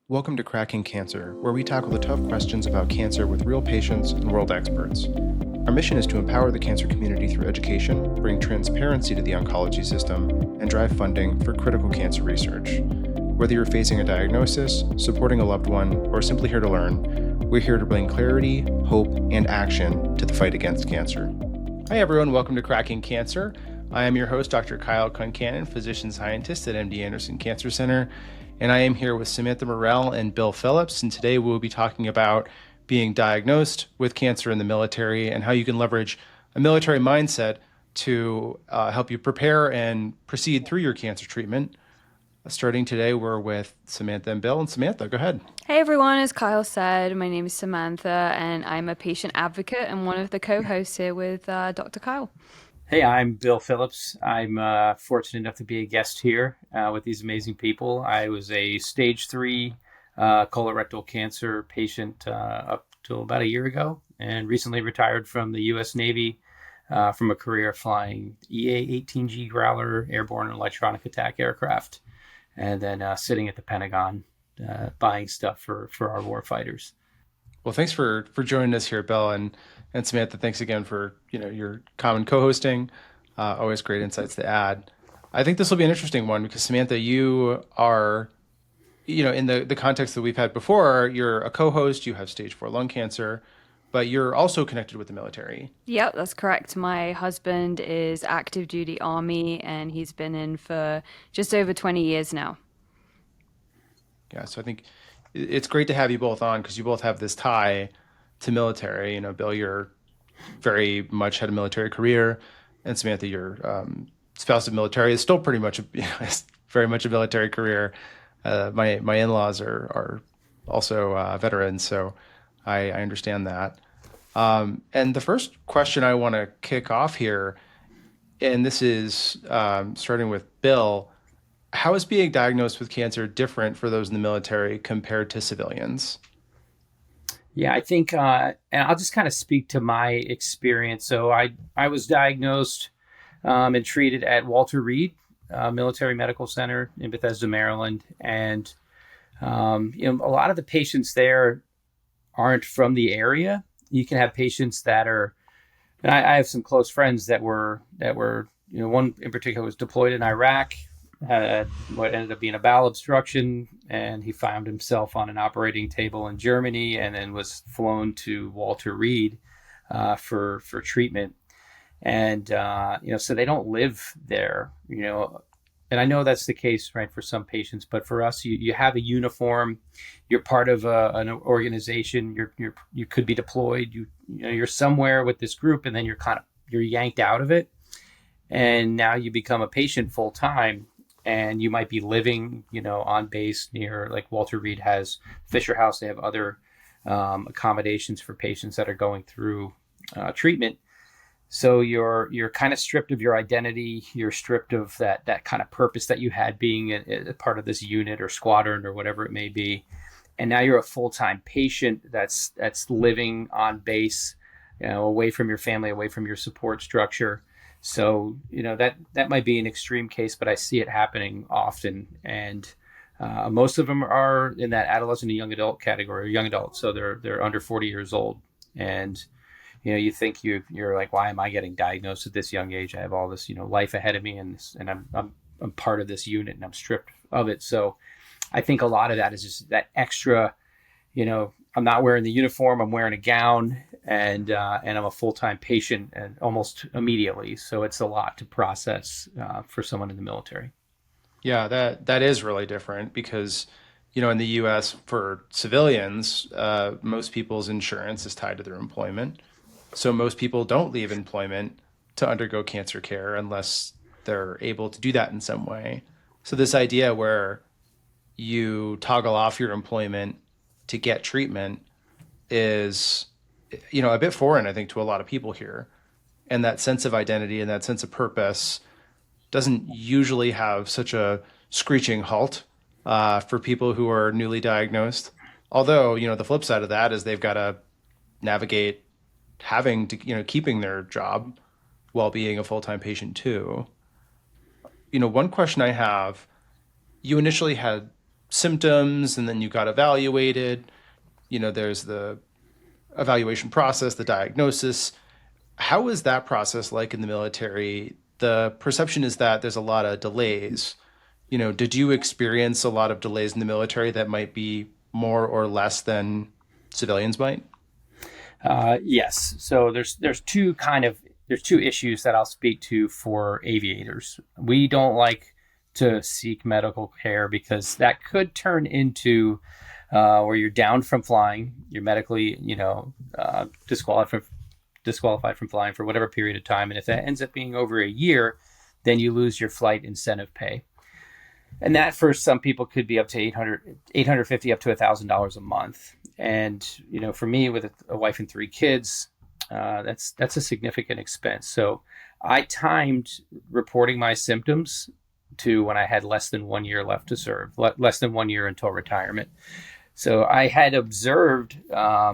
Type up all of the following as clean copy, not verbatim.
Welcome to Cracking Cancer, where we tackle the tough questions about cancer with real patients and world experts. Our mission is to empower the cancer community through education, bring transparency to the oncology system, and drive funding for critical cancer research. Whether you're facing a diagnosis, supporting a loved one, or simply here to learn, we're here to bring clarity, hope, and action to the fight against cancer. Hi everyone, welcome to Cracking Cancer. I am your host, Dr. Kyle Concannon, physician scientist at MD Anderson Cancer Center, and I am here with Samantha Morell and Bill Phillips, and today we'll be talking about being diagnosed with cancer in the military and how you can leverage a military mindset to help you prepare and proceed through your cancer treatment. Starting today, we're with Samantha and Bill. And Samantha, go ahead. Hey everyone, as Kyle said, my name is Samantha and I'm a patient advocate and one of the co-hosts here with Dr. Kyle. Hey, I'm Bill Phillips. I'm fortunate enough to be a guest here with these amazing people. I was a stage 3 colorectal cancer patient up till about a year ago and recently retired from the U.S. Navy from a career flying EA-18G Growler airborne and electronic attack aircraft, and then sitting at the Pentagon buying stuff for our war fighters. Well, thanks for joining us here, Bill, and Samantha. Thanks again for your common co-hosting. Always great insights to add. I think this will be an interesting one because Samantha, you are, in the context that we've had before, you're a co-host. You have stage 4 lung cancer, but you're also connected with the military. Yep, that's correct. My husband is active duty Army and he's been in for just over 20 years now. Yeah, so I think it's great to have you both on because you both have this tie to military. Bill, you're very much had a military career, and Samantha, your spouse of military is still pretty much very much a military career. My in-laws are also veterans, so I understand that. And the first question I want to kick off here, and this is starting with Bill. How is being diagnosed with cancer different for those in the military compared to civilians? Yeah, I think, and I'll just kind of speak to my experience. So I was diagnosed and treated at Walter Reed Military Medical Center in Bethesda, Maryland. And, a lot of the patients there aren't from the area. You can have patients that are, and I have some close friends that were, one in particular was deployed in Iraq, had what ended up being a bowel obstruction, and he found himself on an operating table in Germany and then was flown to Walter Reed for treatment. And, so they don't live there, and I know that's the case, right, for some patients, but for us, you have a uniform, you're part of an organization, you could be deployed, you're somewhere with this group, and then you're yanked out of it. And now you become a patient full time. And you might be living, on base near, like Walter Reed has Fisher House. They have other accommodations for patients that are going through treatment. So you're kind of stripped of your identity. You're stripped of that kind of purpose that you had being a part of this unit or squadron or whatever it may be. And now you're a full-time patient that's living on base, away from your family, away from your support structure. So, that might be an extreme case, but I see it happening often. And most of them are in that adolescent and young adult category, young adults. So they're under 40 years old. And, you think you're like, why am I getting diagnosed at this young age? I have all this, life ahead of me and I'm part of this unit and I'm stripped of it. So I think a lot of that is just that extra, I'm not wearing the uniform, I'm wearing a gown, and I'm a full-time patient and almost immediately. So it's a lot to process for someone in the military. Yeah, that is really different because, in the U.S. for civilians, most people's insurance is tied to their employment. So most people don't leave employment to undergo cancer care unless they're able to do that in some way. So this idea where you toggle off your employment to get treatment is, a bit foreign, I think, to a lot of people here. And that sense of identity and that sense of purpose doesn't usually have such a screeching halt for people who are newly diagnosed. Although, the flip side of that is they've got to navigate having to, keeping their job while being a full-time patient too. One question I have, you initially had symptoms and then you got evaluated. There's the evaluation process, the diagnosis. How is that process like in the military? The perception is that there's a lot of delays. Did you experience a lot of delays in the military that might be more or less than civilians might? Yes. So there's two issues that I'll speak to for aviators. We don't like to seek medical care because that could turn into where you're down from flying, you're medically, disqualified from flying for whatever period of time. And if that ends up being over a year, then you lose your flight incentive pay. And that for some people could be up to $850 up to $1,000 a month. And, for me with a wife and 3 kids, that's a significant expense. So I timed reporting my symptoms to when I had less than 1 year left to serve, less than 1 year until retirement. So I had observed, I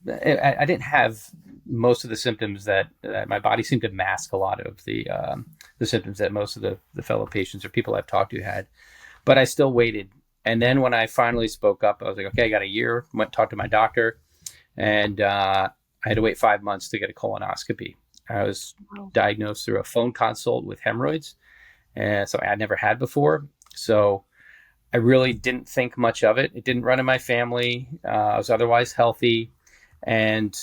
didn't have most of the symptoms that my body seemed to mask a lot of the symptoms that most of the fellow patients or people I've talked to had, but I still waited. And then when I finally spoke up, I was like, okay, I got a year, went and talked to my doctor, and I had to wait 5 months to get a colonoscopy. I was diagnosed through a phone consult with hemorrhoids, and so I had never had before. So I really didn't think much of it. It didn't run in my family. I was otherwise healthy. And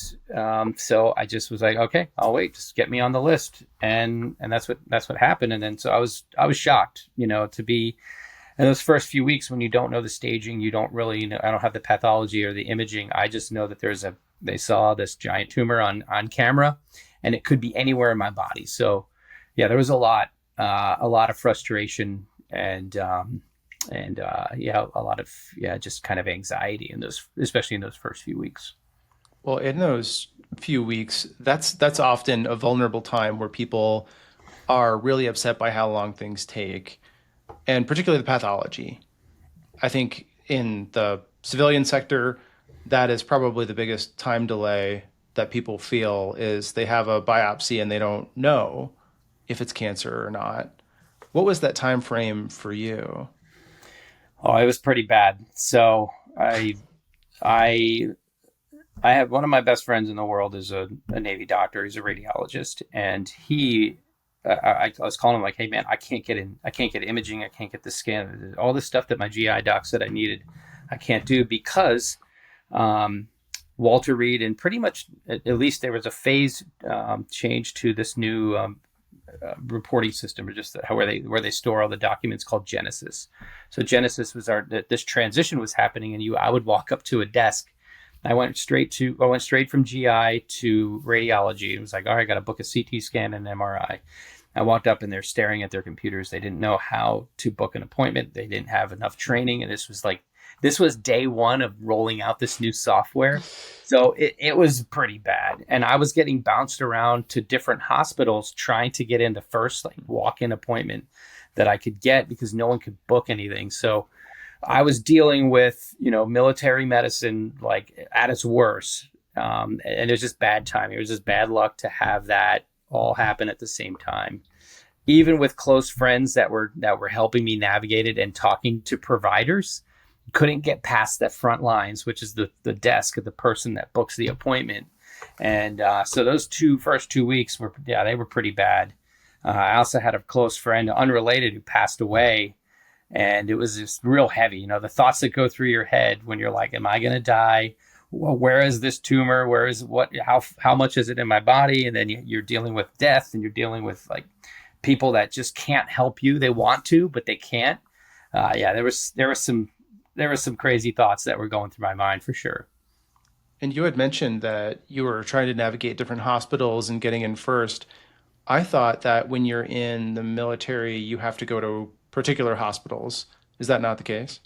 so I just was like, okay, I'll wait, just get me on the list. And that's what happened. And then so I was shocked, to be in those first few weeks when you don't know the staging, you don't really know, I don't have the pathology or the imaging. I just know that they saw this giant tumor on camera, and it could be anywhere in my body. So yeah, there was a lot of frustration and a lot of, just kind of anxiety in those, especially in those first few weeks. Well, in those few weeks, that's often a vulnerable time where people are really upset by how long things take, and particularly the pathology. I think in the civilian sector, that is probably the biggest time delay that people feel is they have a biopsy and they don't know if it's cancer or not. What was that time frame for you? Oh, it was pretty bad. So I have one of my best friends in the world is a Navy doctor. He's a radiologist, and I was calling him like, hey man, I can't get imaging. I can't get the scan, all the stuff that my GI doc said I needed. I can't do because Walter Reed, and pretty much at least there was a phase change to this new reporting system, or just where they store all the documents, called Genesis. So Genesis was this transition was happening, and I would walk up to a desk. I went straight from GI to radiology. It was like, all right, I got to book a CT scan and an MRI. I walked up and they're staring at their computers. They didn't know how to book an appointment. They didn't have enough training. And this was day one of rolling out this new software. So it was pretty bad. And I was getting bounced around to different hospitals trying to get in the first walk-in appointment that I could get because no one could book anything. So I was dealing with, military medicine at its worst. And it was just bad timing. It was just bad luck to have that all happen at the same time. Even with close friends that were helping me navigate it and talking to providers, couldn't get past that front lines, which is the desk of the person that books the appointment. And so those first 2 weeks they were pretty bad. I also had a close friend, unrelated, who passed away. And it was just real heavy, the thoughts that go through your head when you're like, am I going to die? Well, where is this tumor? Where is how much is it in my body? And then you're dealing with death, and you're dealing with people that just can't help you. They want to, but they can't. There was some crazy thoughts that were going through my mind for sure. And you had mentioned that you were trying to navigate different hospitals and getting in first. I thought that when you're in the military, you have to go to particular hospitals. Is that not the case?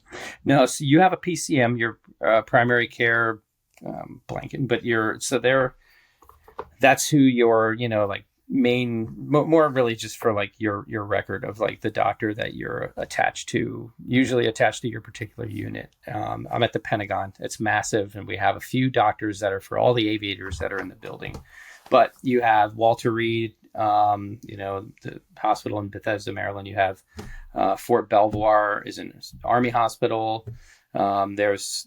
No, so you have a PCM, your primary care blanket, but that's who your, main, more really just for your record of the doctor that you're attached to, usually attached to your particular unit. I'm at the Pentagon. It's massive, and we have a few doctors that are for all the aviators that are in the building. But you have Walter Reed The hospital in Bethesda, Maryland. You have Fort Belvoir is an Army hospital. There's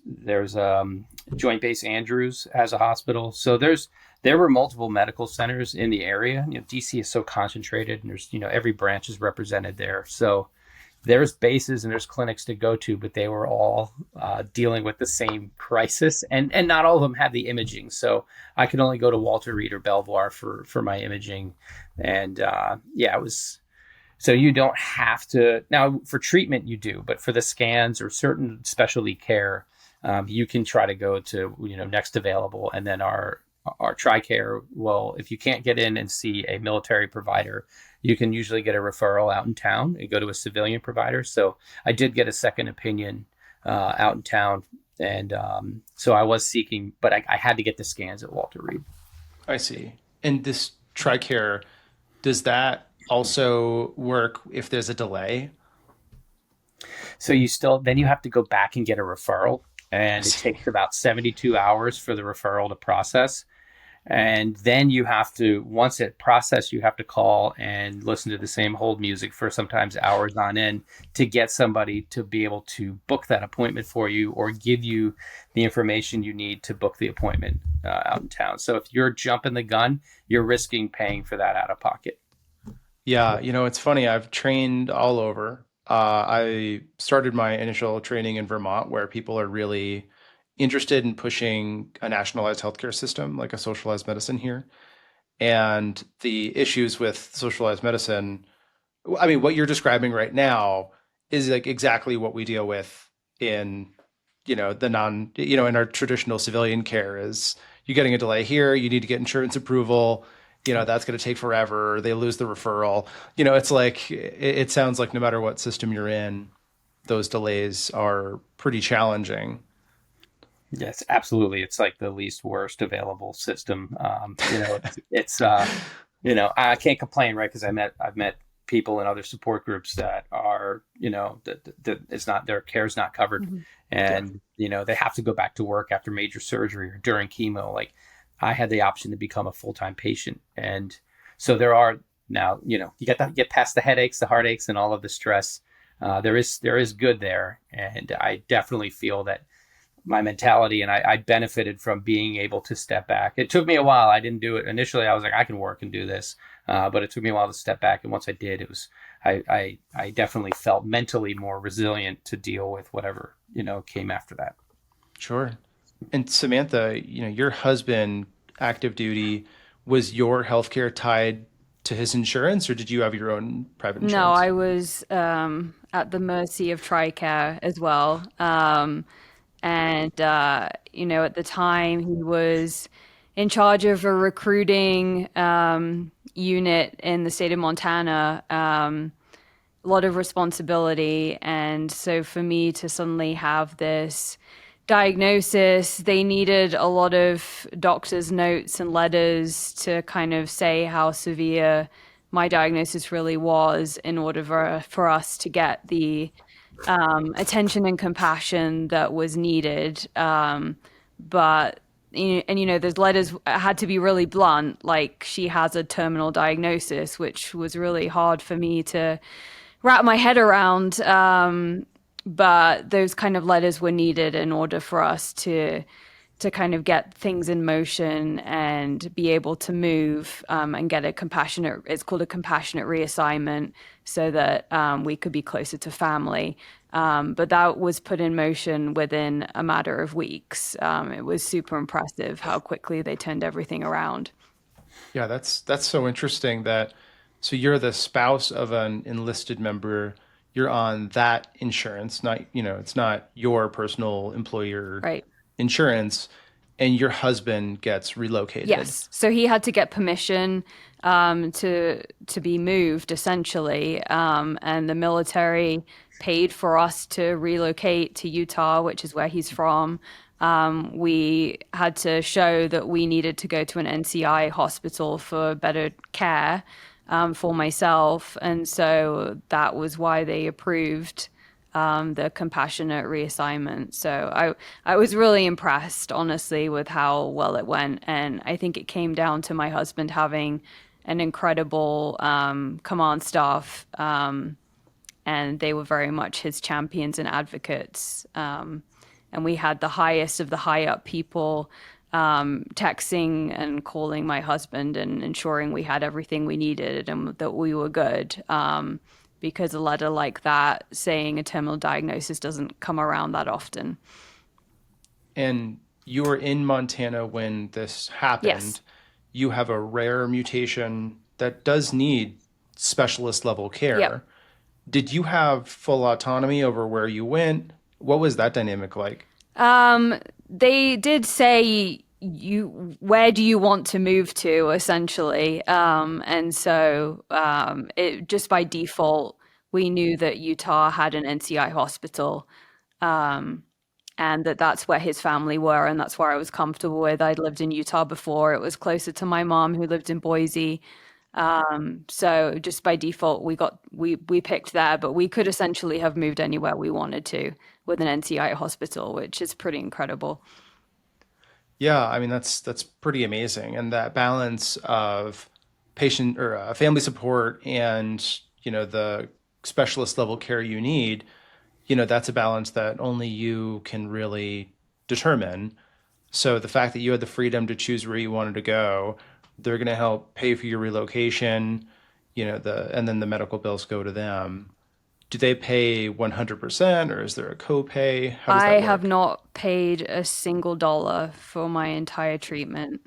Joint Base Andrews has a hospital. So there were multiple medical centers in the area. DC is so concentrated, and there's every branch is represented there. So there's bases and there's clinics to go to, but they were all dealing with the same crisis, and not all of them had the imaging. So I could only go to Walter Reed or Belvoir for my imaging, and it was. So you don't have to now for treatment you do, but for the scans or certain specialty care, you can try to go to next available, and then our TRICARE will, if you can't get in and see a military provider, you can usually get a referral out in town and go to a civilian provider. So I did get a second opinion out in town, and so I was seeking, but I had to get the scans at Walter Reed. I see. And this TRICARE, does that also work if there's a delay? So then you have to go back and get a referral, and it takes about 72 hours for the referral to process. And then you have to, once it processed, you have to call and listen to the same hold music for sometimes hours on end to get somebody to be able to book that appointment for you or give you the information you need to book the appointment out in town. So if you're jumping the gun, you're risking paying for that out of pocket. Yeah, it's funny. I've trained all over. I started my initial training in Vermont, where people are really interested in pushing a nationalized healthcare system, like a socialized medicine here. And the issues with socialized medicine, I mean, what you're describing right now is like exactly what we deal with in, in our traditional civilian care. Is you're getting a delay here, you need to get insurance approval, that's going to take forever. They lose the referral. It's like, it sounds like no matter what system you're in, those delays are pretty challenging. Yes, absolutely. It's like the least worst available system. It's I can't complain, right? Because I've met people in other support groups that are, it's not, their care's not covered, Mm-hmm. and they have to go back to work after major surgery or during chemo. Like I had the option to become a full-time patient, and so there are now, you get past the headaches, the heartaches, and all of the stress. There is good there, and I definitely feel that my mentality, and I benefited from being able to step back. It took me a while. I didn't do it initially. I was like, I can work and do this, but it took me a while to step back. And once I did, it was I definitely felt mentally more resilient to deal with whatever came after that. Sure. And Samantha, your husband, active duty, was your healthcare tied to his insurance, or did you have your own private insurance? No, I was at the mercy of TRICARE as well. And at the time he was in charge of a recruiting unit in the state of Montana, a lot of responsibility. And so for me to suddenly have this diagnosis, they needed a lot of doctor's notes and letters to kind of say how severe my diagnosis really was in order for us to get the attention and compassion that was needed. But those letters had to be really blunt, like she has a terminal diagnosis, which was really hard for me to wrap my head around. But those kind of letters were needed in order for us to kind of get things in motion and be able to move and get it's called a compassionate reassignment, so that we could be closer to family. But that was put in motion within a matter of weeks. It was super impressive how quickly they turned everything around. Yeah, that's so interesting so you're the spouse of an enlisted member. You're on that insurance, not, it's not your personal employer Right. insurance, and your husband gets relocated. Yes. So he had to get permission to be moved, essentially, and the military paid for us to relocate to Utah, which is where he's from. We had to show that we needed to go to an NCI hospital for better care for myself, and so that was why they approved the compassionate reassignment. So I was really impressed, honestly, with how well it went. And I think it came down to my husband having an incredible command staff, and they were very much his champions and advocates. And we had the highest of the high up people texting and calling my husband and ensuring we had everything we needed and that we were good. Because a letter like that saying a terminal diagnosis doesn't come around that often. And you were in Montana when this happened. Yes. You have a rare mutation that does need specialist level care. Yep. Did you have full autonomy over where you went? What was that dynamic like? They did say where do you want to move to, essentially. And so it just by default we knew that Utah had an NCI hospital. And that's where his family were, and that's where I was comfortable with. I'd lived in Utah before. It was closer to my mom, who lived in Boise. So just by default, we picked there, but we could essentially have moved anywhere we wanted to with an NCI hospital, which is pretty incredible. Yeah, I mean that's pretty amazing, and that balance of patient or family support and the specialist level care you need, that's a balance that only you can really determine. So the fact that you had the freedom to choose where you wanted to go, they're going to help pay for your relocation, and then the medical bills go to them. Do they pay 100% or is there a copay? How does I that work? have not paid a single dollar for my entire treatment,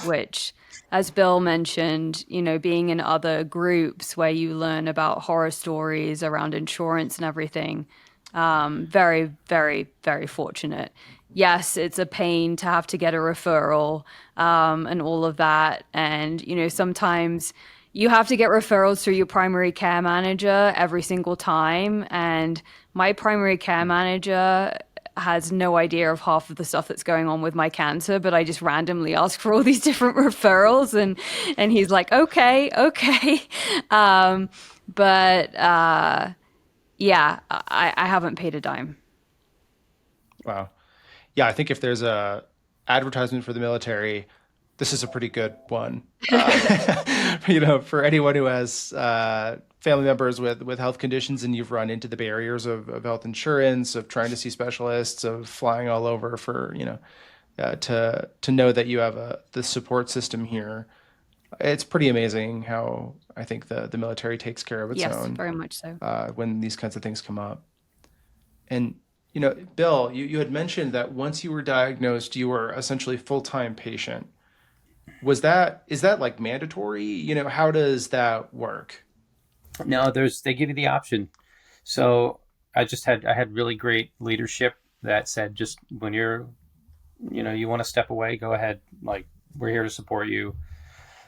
which, as Bill mentioned, being in other groups where you learn about horror stories around insurance and everything, very, very, very fortunate. Yes, it's a pain to have to get a referral and all of that. And, sometimes you have to get referrals through your primary care manager every single time. And my primary care manager has no idea of half of the stuff that's going on with my cancer, but I just randomly ask for all these different referrals and he's like, okay. But yeah, I haven't paid a dime. Wow. Yeah, I think if there's a advertisement for the military, this is a pretty good one. For anyone who has family members with health conditions and you've run into the barriers of health insurance, of trying to see specialists, of flying all over for, to know that you have the support system here. It's pretty amazing how I think the military takes care of its Yes, own very much so. when these kinds of things come up. And Bill, you had mentioned that once you were diagnosed, you were essentially full-time patient. Is that like mandatory? How does that work? No, they give you the option. So I had really great leadership that said, just when you want to step away, go ahead. Like, we're here to support you.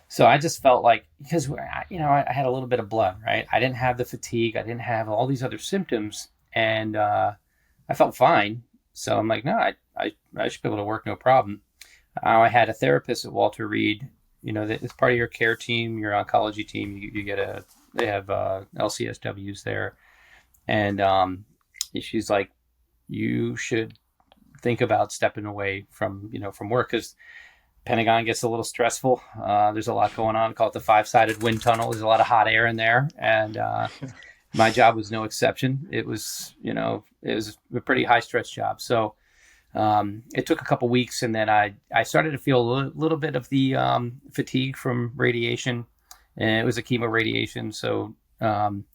So I just felt like, because, I had a little bit of blood, right? I didn't have the fatigue. I didn't have all these other symptoms. And I felt fine. So I'm like, no, I should be able to work, no problem. I had a therapist at Walter Reed. That as part of your care team, your oncology team, they have LCSWs there. And she's like, you should think about stepping away from work, because Pentagon gets a little stressful. There's a lot going on. Call it the 5-sided wind tunnel. There's a lot of hot air in there. And my job was no exception. It was a pretty high stress job. So it took a couple weeks, and then I started to feel a little bit of the fatigue from radiation, and it was a chemo radiation. So then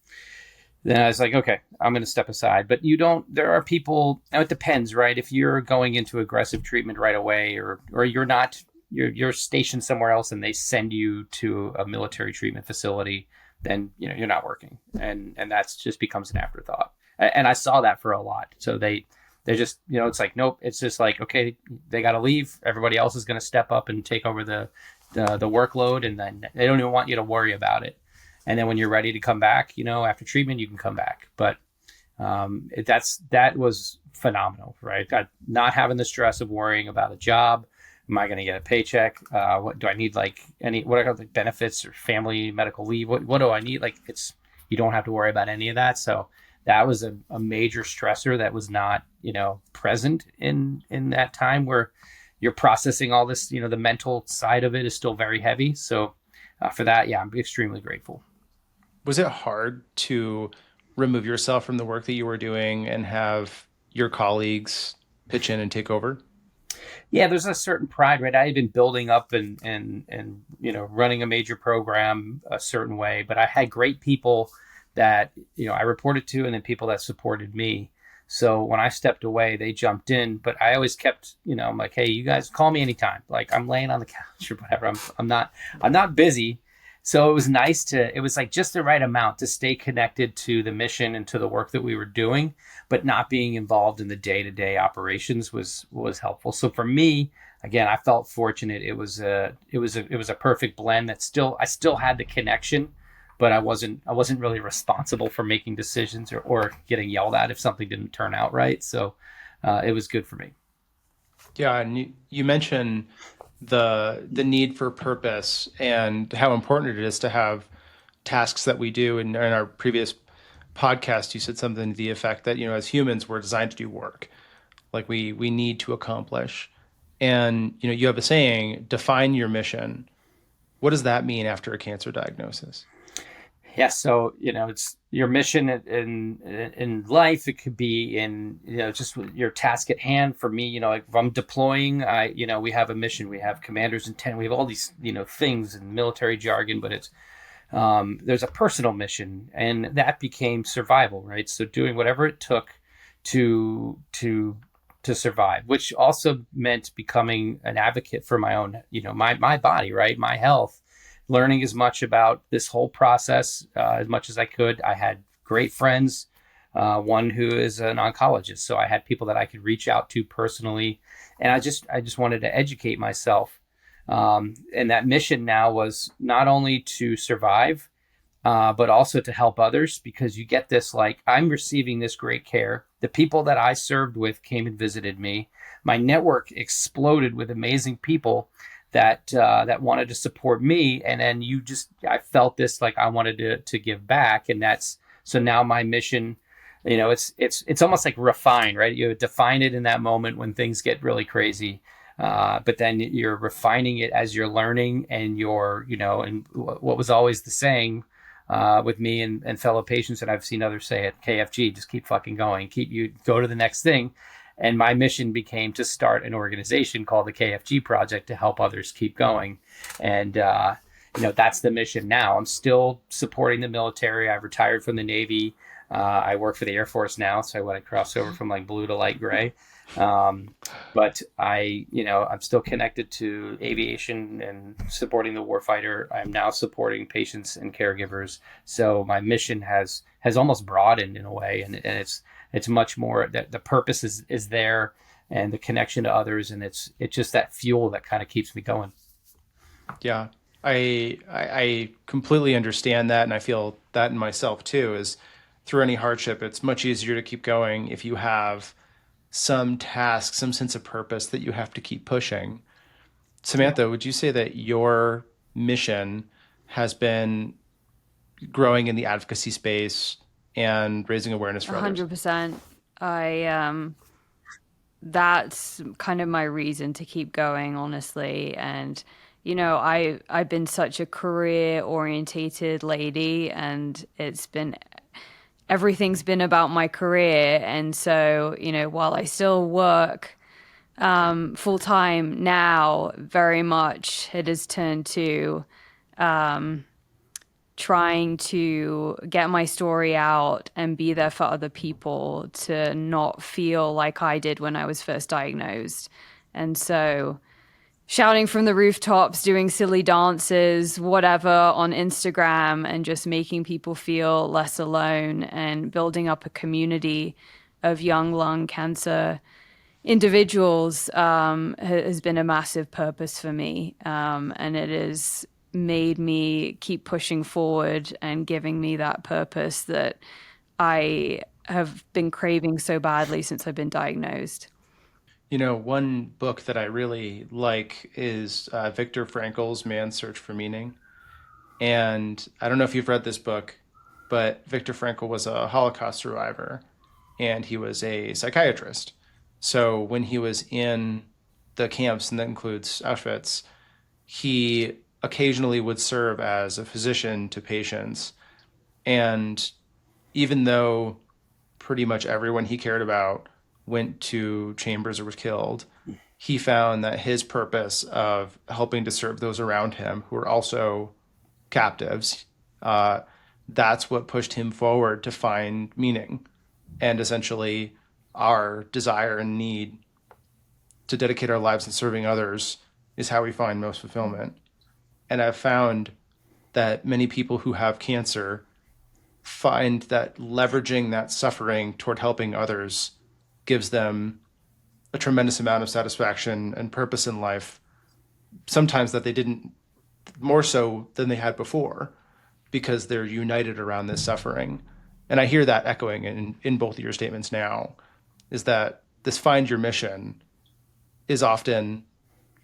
I was like, okay, I'm going to step aside. But there are people, now it depends, right? If you're going into aggressive treatment right away, or you're stationed somewhere else and they send you to a military treatment facility, then you're not working, and that's just becomes an afterthought. And I saw that for a lot. So they're just, it's like, nope. It's just like, okay, they got to leave. Everybody else is going to step up and take over the workload, and then they don't even want you to worry about it. And then when you're ready to come back, after treatment, you can come back. But that was phenomenal, right? Not having the stress of worrying about a job. Am I going to get a paycheck? What do I need? Like what are the benefits or family medical leave? What do I need? Like, you don't have to worry about any of that. So that was a major stressor that was not, present in that time where you're processing all this, the mental side of it is still very heavy. So for that, yeah, I'm extremely grateful. Was it hard to remove yourself from the work that you were doing and have your colleagues pitch in and take over? Yeah, there's a certain pride, right? I had been building up and running a major program a certain way, but I had great people that I reported to, and then people that supported me. So when I stepped away, they jumped in, but I always kept, I'm like, hey, you guys call me anytime. Like I'm laying on the couch or whatever. I'm not busy. So it was like just the right amount to stay connected to the mission and to the work that we were doing, but not being involved in the day-to-day operations was helpful. So for me, again, I felt fortunate. It was a perfect blend that I still had the connection, but I wasn't really responsible for making decisions or getting yelled at if something didn't turn out right. So it was good for me. Yeah, and you mentioned the need for purpose and how important it is to have tasks that we do. In our previous podcast, you said something to the effect that, as humans, we're designed to do work, like we need to accomplish. And, you have a saying, define your mission. What does that mean after a cancer diagnosis? Yeah, so it's your mission in life. It could be in just your task at hand. For me, like if I'm deploying, we have a mission. We have commanders intent. We have all these things in military jargon, but it's there's a personal mission, and that became survival, right? So doing whatever it took to survive, which also meant becoming an advocate for my own, my body, right, my health, learning as much about this whole process as much as I could. I had great friends, one who is an oncologist, so I had people that I could reach out to personally, and I just wanted to educate myself. And that mission now was not only to survive, but also to help others, because you get this, like, I'm receiving this great care. The people that I served with came and visited me. My network exploded with amazing people that wanted to support me. And then I felt this, like I wanted to give back. And so now my mission, it's almost like refine, right? You define it in that moment when things get really crazy. But then you're refining it as you're learning, and and what was always the saying with me and fellow patients, and I've seen others say at KFG, just keep fucking going, go to the next thing. And my mission became to start an organization called the KFG Project to help others keep going. And, that's the mission now. I'm still supporting the military. I've retired from the Navy. I work for the Air Force now. So I went across over from like blue to light gray. But I'm still connected to aviation and supporting the warfighter. I'm now supporting patients and caregivers. So my mission has almost broadened in a way, and it's much more that the purpose is there, and the connection to others, and it's just that fuel that kind of keeps me going. Yeah, I completely understand that, and I feel that in myself too. Is through any hardship, it's much easier to keep going if you have some task, some sense of purpose that you have to keep pushing. Samantha, would you say that your mission has been growing in the advocacy space and raising awareness for others? 100%. That's kind of my reason to keep going, honestly. And I've been such a career orientated lady, and everything's been about my career. And so, while I still work full time now, very much it has turned to trying to get my story out and be there for other people to not feel like I did when I was first diagnosed. And so shouting from the rooftops, doing silly dances, whatever on Instagram, and just making people feel less alone and building up a community of young lung cancer individuals has been a massive purpose for me. And it has made me keep pushing forward and giving me that purpose that I have been craving so badly since I've been diagnosed. One book that I really like is Viktor Frankl's Man's Search for Meaning. And I don't know if you've read this book, but Viktor Frankl was a Holocaust survivor, and he was a psychiatrist. So when he was in the camps, and that includes Auschwitz, he occasionally would serve as a physician to patients. And even though pretty much everyone he cared about went to chambers or was killed, he found that his purpose of helping to serve those around him who were also captives, uh, that's what pushed him forward to find meaning. And essentially, our desire and need to dedicate our lives in serving others is how we find most fulfillment. And I've found that many people who have cancer find that leveraging that suffering toward helping others gives them a tremendous amount of satisfaction and purpose in life, sometimes that they didn't, more so than they had before, because they're united around this suffering. And I hear that echoing in both of your statements now, is that this find your mission is often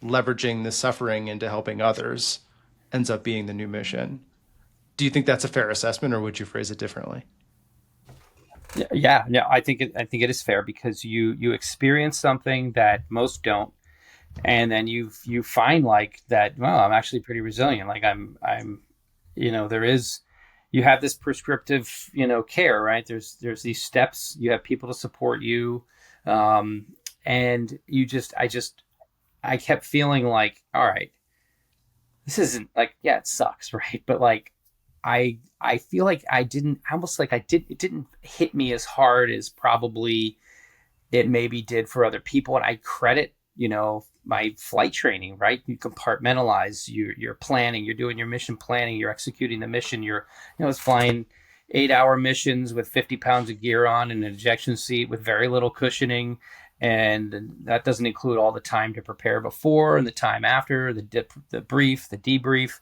leveraging the suffering into helping others ends up being the new mission. Do you think that's a fair assessment, or would you phrase it differently? Yeah. I think it is fair, because you experience something that most don't, and then you find like that. Well, I'm actually pretty resilient. Like I'm there is, you have this prescriptive care, right? There's these steps. You have people to support you, and I kept feeling like, all right, this isn't like, yeah, it sucks, right? But like, I feel like it didn't hit me as hard as probably it maybe did for other people. And I credit, my flight training, right? You compartmentalize, you're planning, you're doing your mission planning, you're executing the mission. It's flying 8-hour missions with 50 pounds of gear on and an ejection seat with very little cushioning. And that doesn't include all the time to prepare before and the time after, the brief, the debrief.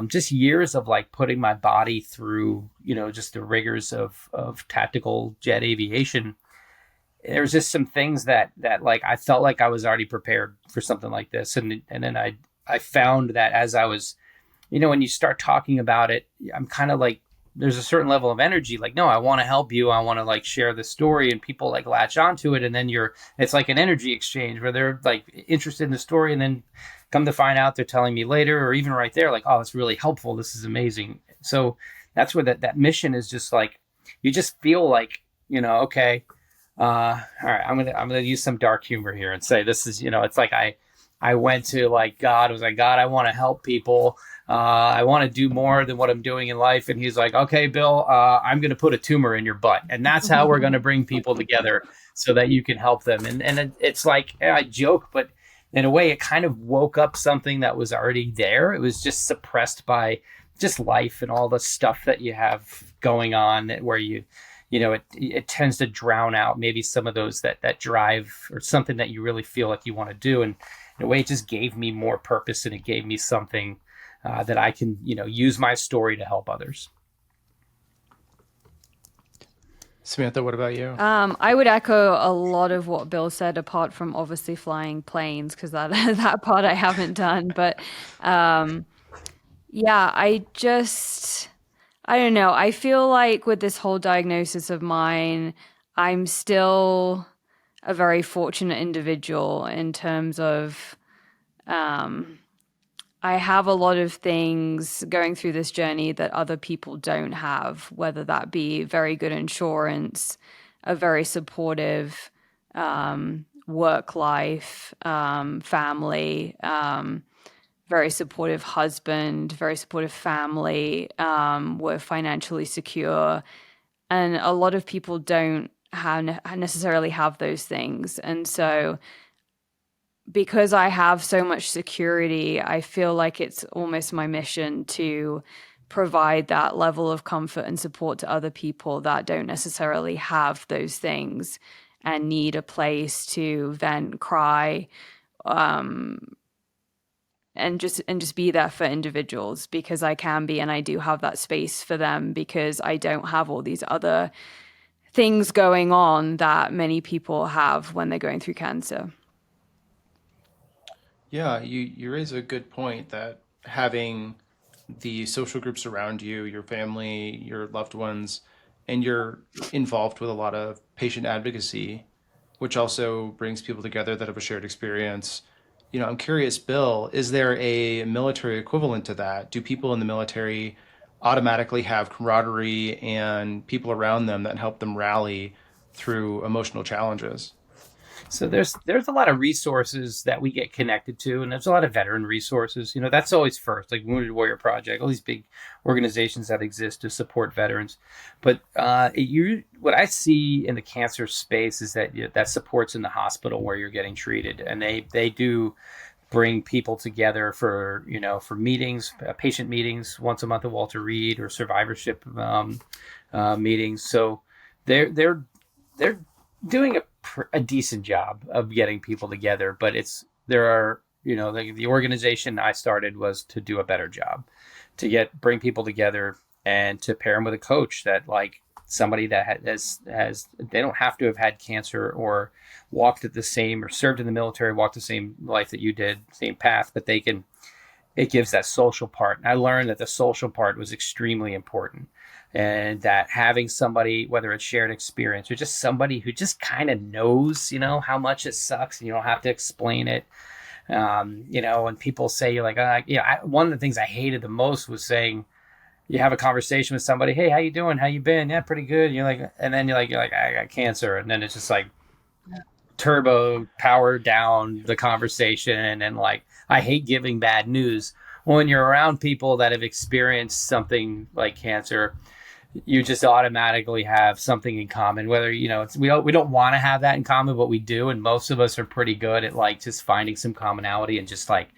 Just years of like putting my body through, just the rigors of tactical jet aviation. There's just some things that like I felt like I was already prepared for something like this, and then I found that as I was, when you start talking about it, I'm kind of like, there's a certain level of energy, like, no, I want to help you, I want to like share the story, and people like latch onto it, and then it's like an energy exchange where they're like interested in the story, and then come to find out they're telling me later, or even right there, like, oh, it's really helpful, this is amazing. So that's where that mission is just like, you just feel like, okay, all right, I'm gonna use some dark humor here and say this is, it's like I went to like God, was like, God, I want to help people, I want to do more than what I'm doing in life. And he's like, okay, Bill, I'm going to put a tumor in your butt, and that's how we're going to bring people together so that you can help them. And it's like, I joke, but in a way it kind of woke up something that was already there. It was just suppressed by just life and all the stuff that you have going on, where it tends to drown out maybe some of those that drive, or something that you really feel like you want to do. And in a way, it just gave me more purpose, and it gave me something that I can, use my story to help others. Samantha, what about you? I would echo a lot of what Bill said, apart from obviously flying planes, because that that part I haven't done. But yeah, I don't know. I feel like with this whole diagnosis of mine, I'm still a very fortunate individual in terms of I have a lot of things going through this journey that other people don't have, whether that be very good insurance, a very supportive work life, family, very supportive husband, very supportive family. We're financially secure. And a lot of people don't necessarily have those things. And so because I have so much security, I feel like it's almost my mission to provide that level of comfort and support to other people that don't necessarily have those things and need a place to vent, cry, and just be there for individuals, because I can be, and I do have that space for them, because I don't have all these other things going on that many people have when they're going through cancer. Yeah, you raise a good point that having the social groups around you, your family, your loved ones, and you're involved with a lot of patient advocacy, which also brings people together that have a shared experience. I'm curious, Bill, is there a military equivalent to that? Do people in the military automatically have camaraderie and people around them that help them rally through emotional challenges? So there's a lot of resources that we get connected to, and there's a lot of veteran resources. That's always first, like Wounded Warrior Project, all these big organizations that exist to support veterans. But what I see in the cancer space is that that support's in the hospital where you're getting treated, and they do bring people together for meetings, patient meetings once a month at Walter Reed, or survivorship meetings. So they're doing a decent job of getting people together, but the organization I started was to do a better job, to bring people together and to pair them with a coach that, like, somebody that has they don't have to have had cancer or walked at the same, or served in the military, walked the same life that you did, same path, but it gives that social part. And I learned that the social part was extremely important, and that having somebody, whether it's shared experience or just somebody who just kind of knows, how much it sucks, and you don't have to explain it. When people say, you're like, one of the things I hated the most was saying, you have a conversation with somebody, hey, how you doing? How you been? Yeah, pretty good. And you're like, I got cancer. And then it's just like turbo power down the conversation. And like, I hate giving bad news. When you're around people that have experienced something like cancer, you just automatically have something in common. Whether we don't want to have that in common, but we do, and most of us are pretty good at like just finding some commonality and just like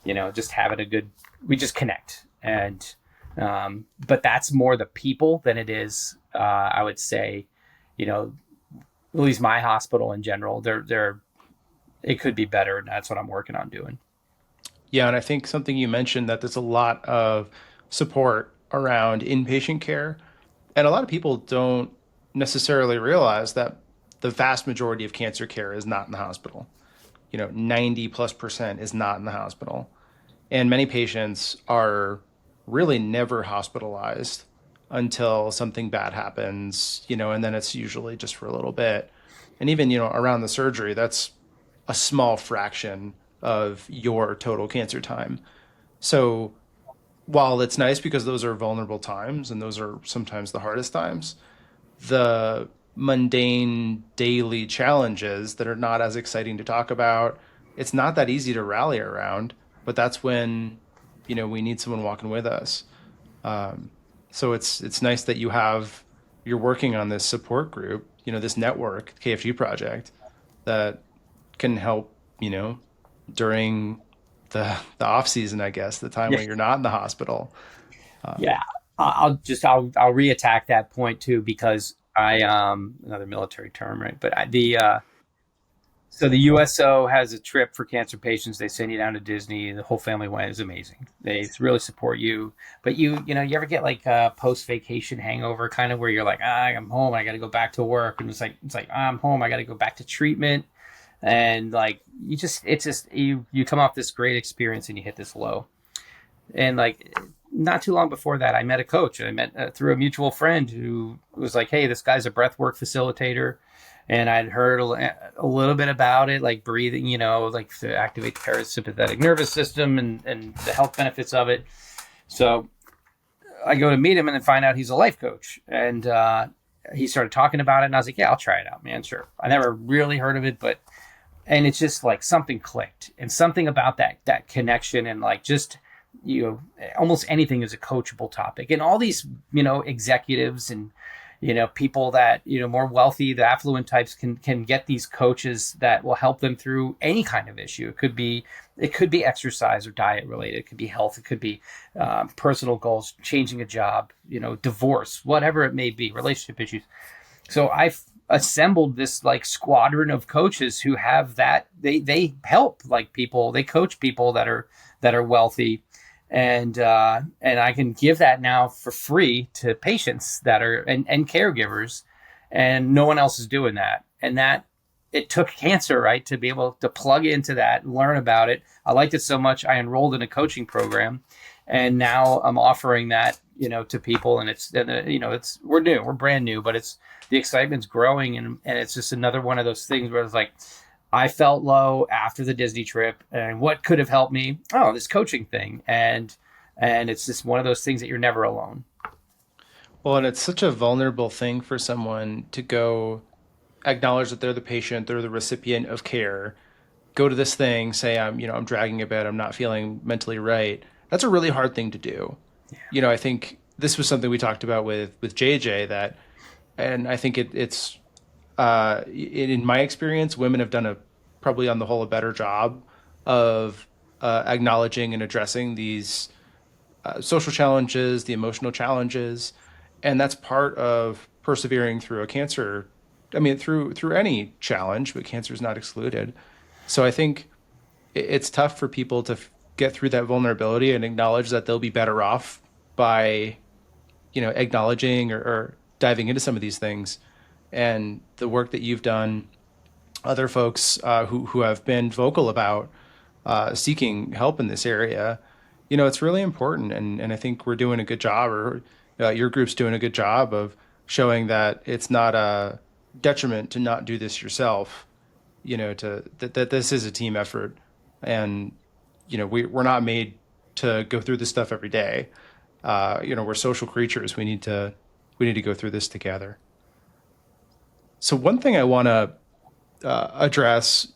just having we just connect. And but that's more the people than it is, I would say, at least my hospital in general. It could be better, and that's what I'm working on doing. Yeah, and I think something you mentioned, that there's a lot of support around inpatient care. And a lot of people don't necessarily realize that the vast majority of cancer care is not in the hospital. 90+% is not in the hospital. And many patients are really never hospitalized until something bad happens, and then it's usually just for a little bit. And even, around the surgery, that's a small fraction of your total cancer time. So while it's nice because those are vulnerable times and those are sometimes the hardest times, the mundane daily challenges that are not as exciting to talk about, it's not that easy to rally around, but that's when, we need someone walking with us. So it's nice that you're working on this support group, this network, KFG project, that can help, during the off season, I guess, the time when you're not in the hospital. Yeah, I'll reattack that point too, because another military term, right? But so the USO has a trip for cancer patients. They send you down to Disney. The whole family went. It's amazing. They really support you. But you ever get like a post vacation hangover, kind of where you're like, I'm home. I got to go back to work, and it's like I'm home. I got to go back to treatment. And like you come off this great experience and you hit this low. And like not too long before that, I met a coach. I met through a mutual friend who was like, hey, this guy's a breathwork facilitator, and I'd heard a little bit about it, like breathing, like to activate the parasympathetic nervous system and the health benefits of it. So I go to meet him and then find out he's a life coach, and he started talking about it, and I was like, yeah, I'll try it out, man. Sure. I never really heard of it, and it's just like something clicked, and something about that connection, and like just, almost anything is a coachable topic. And all these, executives and, people that, more wealthy, the affluent types can get these coaches that will help them through any kind of issue. It could be exercise or diet related. It could be health. It could be personal goals, changing a job, divorce, whatever it may be, relationship issues. So I've assembled this like squadron of coaches who have that. They help like people. They coach people that are wealthy, and I can give that now for free to patients that are and caregivers, and no one else is doing that. And that it took cancer, right, to be able to plug into that, learn about it. I liked it so much, I enrolled in a coaching program, and now I'm offering that, to people. And we're brand new, but the excitement's growing, and it's just another one of those things where it's like, I felt low after the Disney trip, and what could have helped me? Oh, this coaching thing. And it's just one of those things that you're never alone. Well, and it's such a vulnerable thing for someone to go acknowledge that they're the patient, they're the recipient of care, go to this thing, say I'm dragging a bit, I'm not feeling mentally right. That's a really hard thing to do. I think this was something we talked about with JJ that, and I think it's in my experience, women have done probably on the whole a better job of acknowledging and addressing these social challenges, the emotional challenges, and that's part of persevering through a cancer. I mean, through any challenge, but cancer is not excluded. So I think it's tough for people to get through that vulnerability and acknowledge that they'll be better off by, acknowledging or diving into some of these things. And the work that you've done, other folks who have been vocal about seeking help in this area, it's really important. And I think we're doing a good job, or your group's doing a good job of showing that it's not a detriment to not do this yourself, that this is a team effort. And, we're not made to go through this stuff every day. We're social creatures. We need to go through this together. So one thing I want to address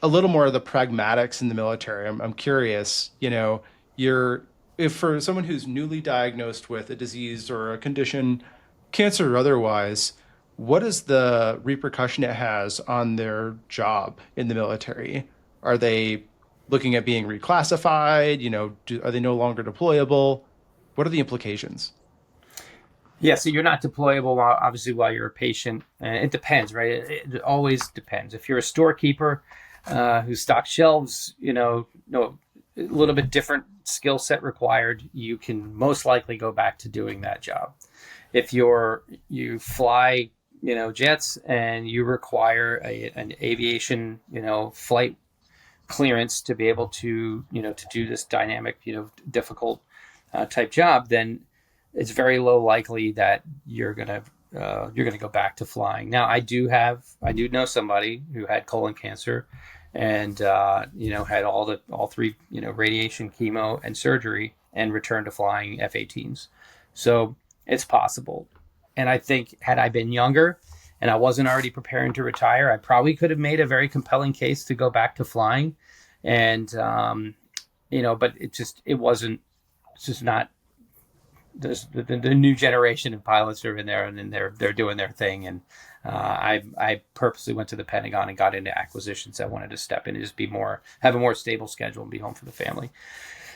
a little more of the pragmatics in the military. I'm curious, if for someone who's newly diagnosed with a disease or a condition, cancer or otherwise, what is the repercussion it has on their job in the military? Are they looking at being reclassified? Are they no longer deployable? What are the implications? Yeah, so you're not deployable while you're a patient. It depends, right? It always depends. If you're a storekeeper who stocks shelves, no, a little bit different skill set required, you can most likely go back to doing that job. If you fly, jets, and you require an aviation, flight clearance to be able to, to do this dynamic, difficult type job, then it's very low likely that you're gonna go back to flying. Now, I do know somebody who had colon cancer, and had all three radiation, chemo, and surgery, and returned to flying F-18s. So it's possible. And I think had I been younger and I wasn't already preparing to retire, I probably could have made a very compelling case to go back to flying. And but it wasn't. It's just not. The new generation of pilots are in there, and then they're doing their thing. And I purposely went to the Pentagon and got into acquisitions. I wanted to step in and just have a more stable schedule and be home for the family.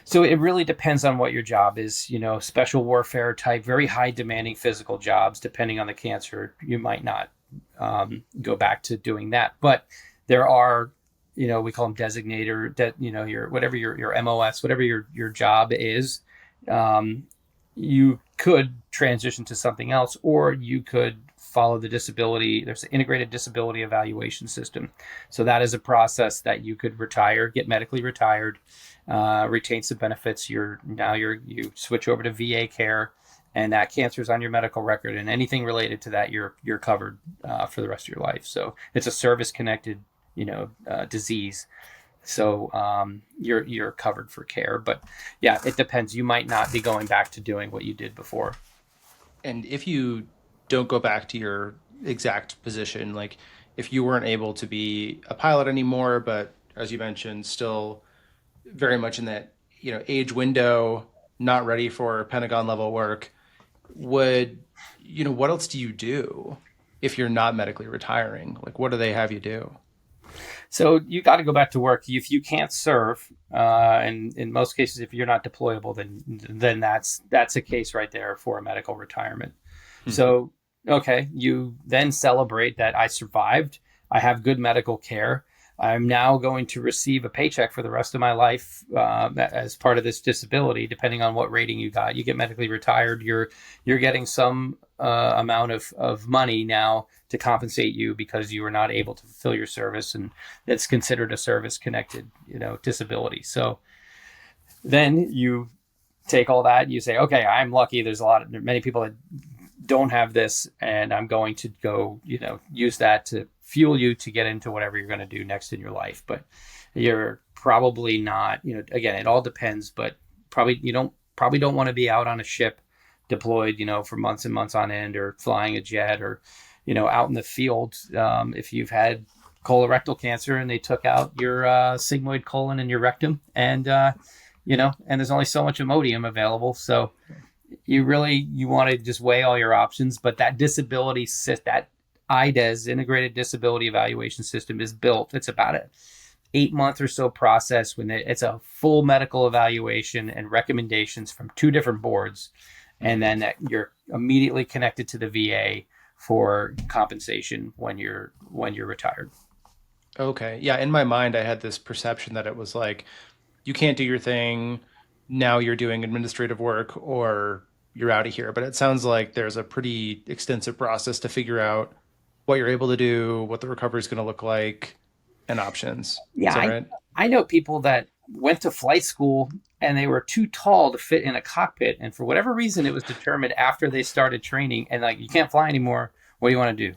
So it really depends on what your job is. Special warfare type, very high demanding physical jobs. Depending on the cancer, you might not go back to doing that. But there are, we call them designator, your whatever your MOS, whatever your job is. You could transition to something else, or you could follow the disability. There's an integrated disability evaluation system. So that is a process that you could retire, get medically retired, retain some benefits. You switch over to VA care, and that cancer is on your medical record, and anything related to that, you're covered for the rest of your life. So it's a service connected, disease. So you're covered for care. But yeah, it depends. You might not be going back to doing what you did before. And if you don't go back to your exact position, like if you weren't able to be a pilot anymore, but as you mentioned, still very much in that age window, not ready for Pentagon level work, what else do you do if you're not medically retiring? Like, what do they have you do? So you got to go back to work. If you can't serve, and in most cases, if you're not deployable, then that's a case right there for a medical retirement. Mm-hmm. So, okay, you then celebrate that I survived. I have good medical care. I'm now going to receive a paycheck for the rest of my life as part of this disability, depending on what rating you got. You get medically retired, you're getting some amount of money now to compensate you because you were not able to fulfill your service, and that's considered a service-connected, disability. So then you take all that, you say, okay, I'm lucky. There's many people don't have this, and I'm going to go, use that to fuel you to get into whatever you're going to do next in your life. But you're probably not, again, it all depends, but you don't want to be out on a ship deployed, for months and months on end, or flying a jet, or, out in the field. If you've had colorectal cancer and they took out your sigmoid colon and your rectum, and and there's only so much Imodium available. So you want to just weigh all your options. But that that IDES, Integrated Disability Evaluation System, is built. It's about a 8-month or so process when it's a full medical evaluation and recommendations from 2 different boards. And then that you're immediately connected to the VA for compensation when you're retired. Okay. Yeah. In my mind, I had this perception that it was like, you can't do your thing. Now you're doing administrative work, or you're out of here. But it sounds like there's a pretty extensive process to figure out what you're able to do, what the recovery is going to look like, and options. Yeah. Is that right? I know people that went to flight school and they were too tall to fit in a cockpit. And for whatever reason, it was determined after they started training, and like, you can't fly anymore. What do you want to do?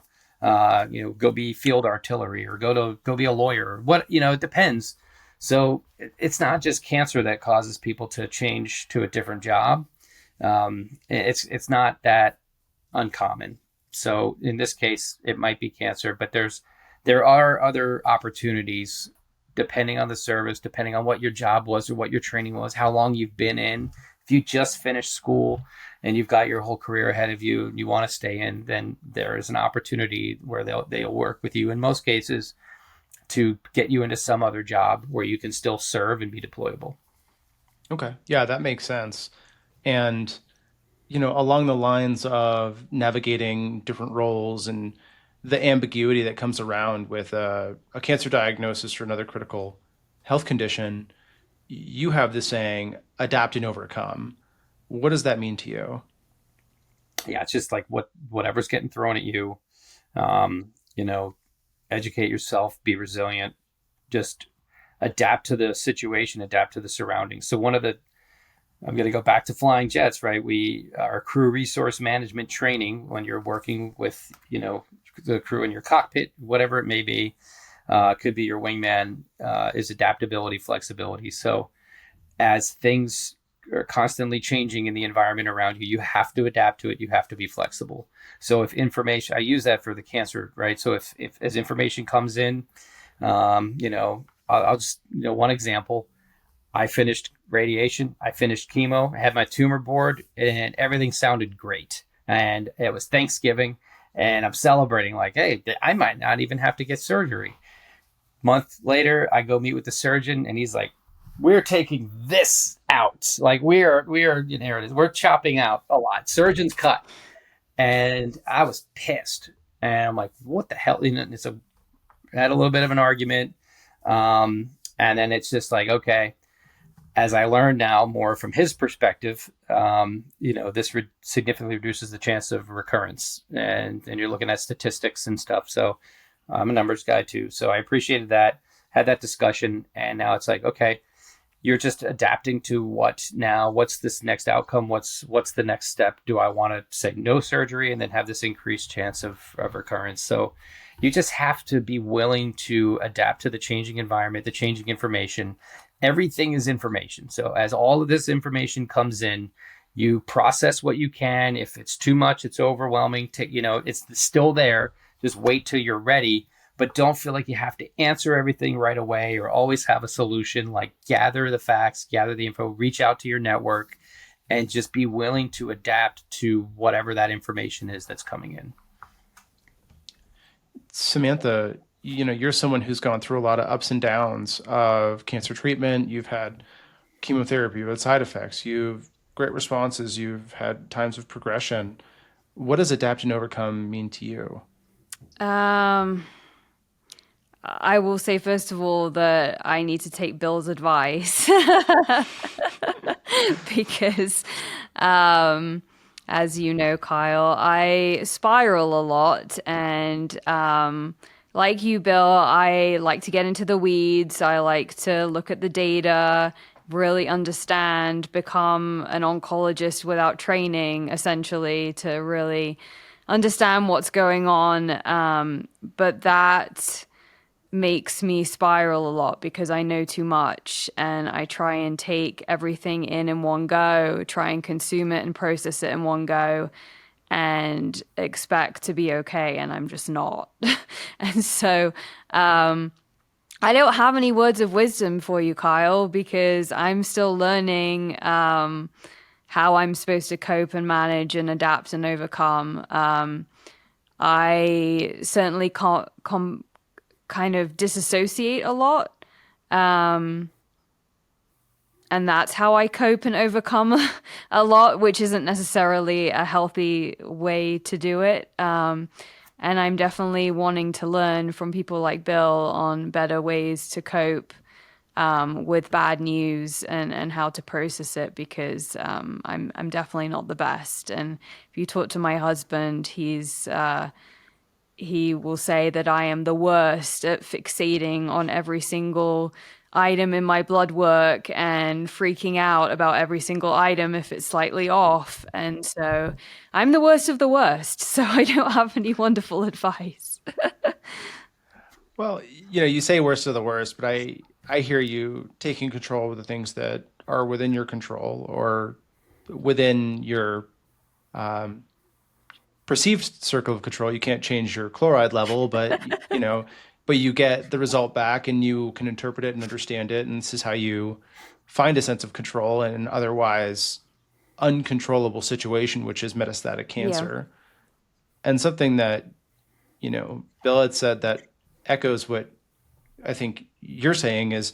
Go be field artillery, or go be a lawyer, or what, it depends. So it's not just cancer that causes people to change to a different job. It's not that uncommon. So in this case, it might be cancer, but there are other opportunities depending on the service, depending on what your job was or what your training was, how long you've been in. If you just finished school and you've got your whole career ahead of you and you want to stay in, then there is an opportunity where they'll work with you in most cases to get you into some other job where you can still serve and be deployable. Okay. Yeah, that makes sense. And, along the lines of navigating different roles and the ambiguity that comes around with a cancer diagnosis or another critical health condition, you have this saying, adapt and overcome. What does that mean to you? Yeah, it's just like whatever's getting thrown at you, educate yourself, be resilient, just adapt to the situation, adapt to the surroundings. So I'm going to go back to flying jets, right? Our crew resource management training, when you're working with, the crew in your cockpit, whatever it may be, could be your wingman, is adaptability, flexibility. So as things are constantly changing in the environment around you, you have to adapt to it. You have to be flexible. So if information, I use that for the cancer, right? So if as information comes in, I'll just, one example, I finished radiation, I finished chemo, I had my tumor board, and everything sounded great. And it was Thanksgiving, and I'm celebrating like, hey, I might not even have to get surgery. Month later, I go meet with the surgeon, and he's like, we're taking this out. Like we're chopping out a lot. Surgeon's cut. And I was pissed. And I'm like, what the hell? Had a little bit of an argument. And then it's just like, okay, as I learn now more from his perspective, this significantly reduces the chance of recurrence. And you're looking at statistics and stuff. So I'm a numbers guy too. So I appreciated that, had that discussion. And now it's like, okay, you're just adapting to what's this next outcome? What's the next step? Do I want to say no surgery and then have this increased chance of recurrence? So you just have to be willing to adapt to the changing environment, the changing information. Everything is information. So as all of this information comes in, you process what you can. If it's too much, it's overwhelming. It's still there. Just wait till you're ready. But don't feel like you have to answer everything right away or always have a solution. Like, gather the facts, gather the info, reach out to your network, and just be willing to adapt to whatever that information is that's coming in. Samantha, you're someone who's gone through a lot of ups and downs of cancer treatment. You've had chemotherapy, you've had side effects, you've great responses, you've had times of progression. What does adapt and overcome mean to you? I will say, first of all, that I need to take Bill's advice because, as you know, Kyle, I spiral a lot. And like you, Bill, I like to get into the weeds. I like to look at the data, really understand, become an oncologist without training, essentially, to really understand what's going on. But that makes me spiral a lot because I know too much and I try and take everything in one go, try and consume it and process it in one go and expect to be okay. And I'm just not. And so, I don't have any words of wisdom for you, Kyle, because I'm still learning how I'm supposed to cope and manage and adapt and overcome. I certainly can't kind of disassociate a lot. And that's how I cope and overcome a lot, which isn't necessarily a healthy way to do it. And I'm definitely wanting to learn from people like Bill on better ways to cope with bad news and how to process it, because I'm definitely not the best. And if you talk to my husband, he will say that I am the worst at fixating on every single item in my blood work and freaking out about every single item if it's slightly off. And so I'm the worst of the worst. So I don't have any wonderful advice. Well, you say worst of the worst, but I hear you taking control of the things that are within your control or within your perceived circle of control. You can't change your chloride level, but but you get the result back and you can interpret it and understand it. And this is how you find a sense of control in an otherwise uncontrollable situation, which is metastatic cancer. Yeah. And something that, Bill had said that echoes what I think you're saying is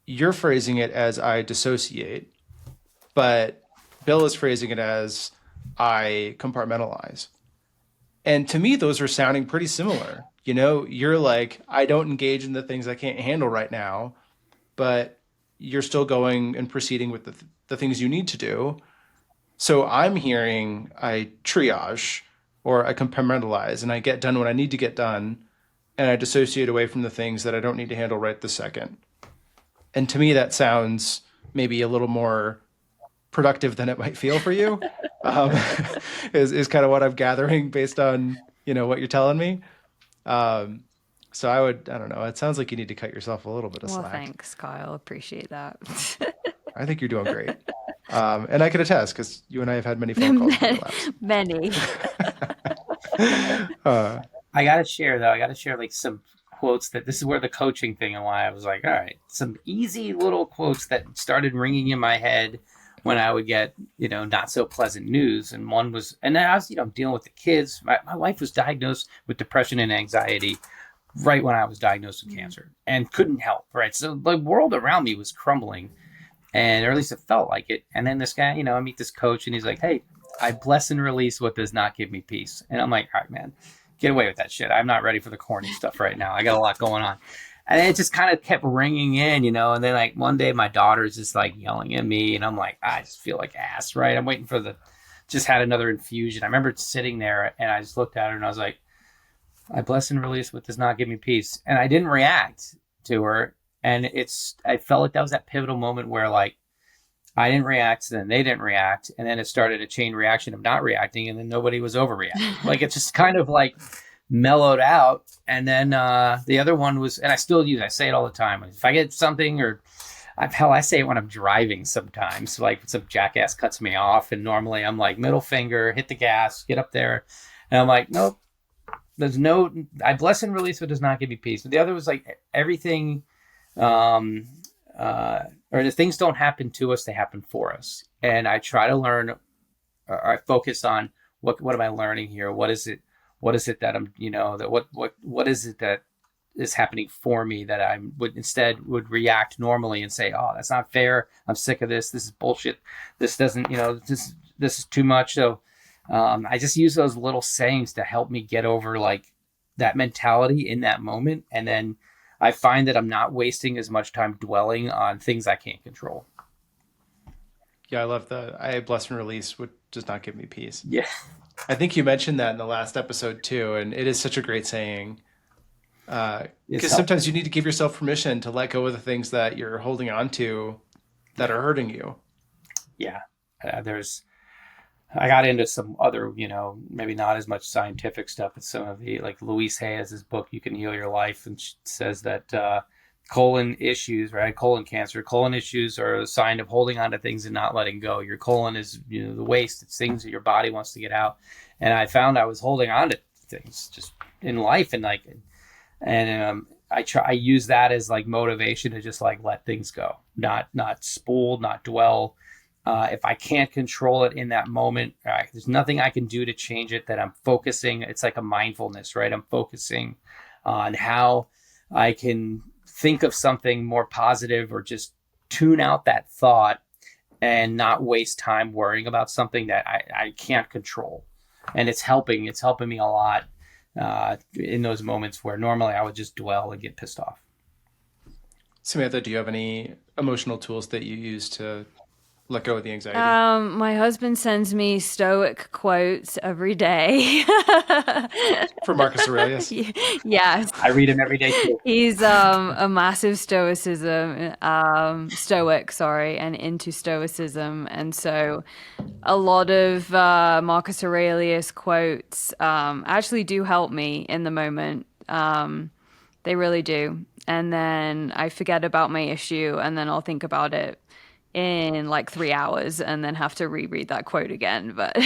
you're phrasing it as I dissociate, but Bill is phrasing it as I compartmentalize. And to me, those are sounding pretty similar. You're like, I don't engage in the things I can't handle right now, but you're still going and proceeding with the things you need to do. So I'm hearing I triage or I compartmentalize and I get done what I need to get done. And I dissociate away from the things that I don't need to handle right this second. And to me, that sounds maybe a little more productive than it might feel for you, is kind of what I'm gathering based on, what you're telling me. So I don't know. It sounds like you need to cut yourself a little bit of slack. Well, thanks, Kyle. Appreciate that. I think you're doing great. And I can attest because you and I have had many phone calls. Many. I got to share like some quotes that this is where the coaching thing and why I was like, all right, some easy little quotes that started ringing in my head when I would get, not so pleasant news. And one was, and then I was, dealing with the kids. My wife was diagnosed with depression and anxiety right when I was diagnosed with cancer and couldn't help. Right. So the world around me was crumbling, and or at least it felt like it. And then this guy, I meet this coach and he's like, hey, I bless and release what does not give me peace. And I'm like, all right, man, get away with that shit. I'm not ready for the corny stuff right now. I got a lot going on. And it just kind of kept ringing in, and then like one day my daughter's just like yelling at me and I'm like, I just feel like ass, right? I'm waiting for just had another infusion. I remember sitting there and I just looked at her and I was like, I bless and release what does not give me peace. And I didn't react to her. And I felt like that was that pivotal moment where like, I didn't react, then they didn't react. And then it started a chain reaction of not reacting. And then nobody was overreacting. Like it just kind of like mellowed out. And then the other one was, and I say it all the time. If I get something I say it when I'm driving sometimes, like some jackass cuts me off. And normally I'm like middle finger, hit the gas, get up there. And I'm like, nope, I bless and release what does not give me peace. But the other was like everything, or the things don't happen to us, they happen for us. And I try to learn, or I focus on what am I learning here? What is it that I'm, what is it that is happening for me that I would react normally and say, oh, that's not fair. I'm sick of this. This is bullshit. This doesn't, this is too much. So I just use those little sayings to help me get over like that mentality in that moment. And then I find that I'm not wasting as much time dwelling on things I can't control. Yeah, I love I bless and release what does not give me peace. Yeah. I think you mentioned that in the last episode too, and it is such a great saying. Because sometimes you need to give yourself permission to let go of the things that you're holding on to that are hurting you. Yeah. I got into some other, maybe not as much scientific stuff, but some of the, like Louise Hay has this book, You Can Heal Your Life. And she says that colon issues, right? Colon cancer, colon issues are a sign of holding on to things and not letting go. Your colon is, the waste. It's things that your body wants to get out. And I found I was holding on to things just in life. I use that as like motivation to just like let things go, not spool, not dwell. If I can't control it in that moment, there's nothing I can do to change it, that I'm focusing. It's like a mindfulness, right? I'm focusing on how I can think of something more positive, or just tune out that thought and not waste time worrying about something that I can't control. And it's helping me a lot in those moments where normally I would just dwell and get pissed off. Samantha, do you have any emotional tools that you use to let go of the anxiety? My husband sends me stoic quotes every day. For Marcus Aurelius? Yes. I read him every day too. He's a massive stoic, sorry, and into stoicism. And so a lot of Marcus Aurelius quotes actually do help me in the moment. They really do. And then I forget about my issue, and then I'll think about it in like 3 hours and then have to reread that quote again. But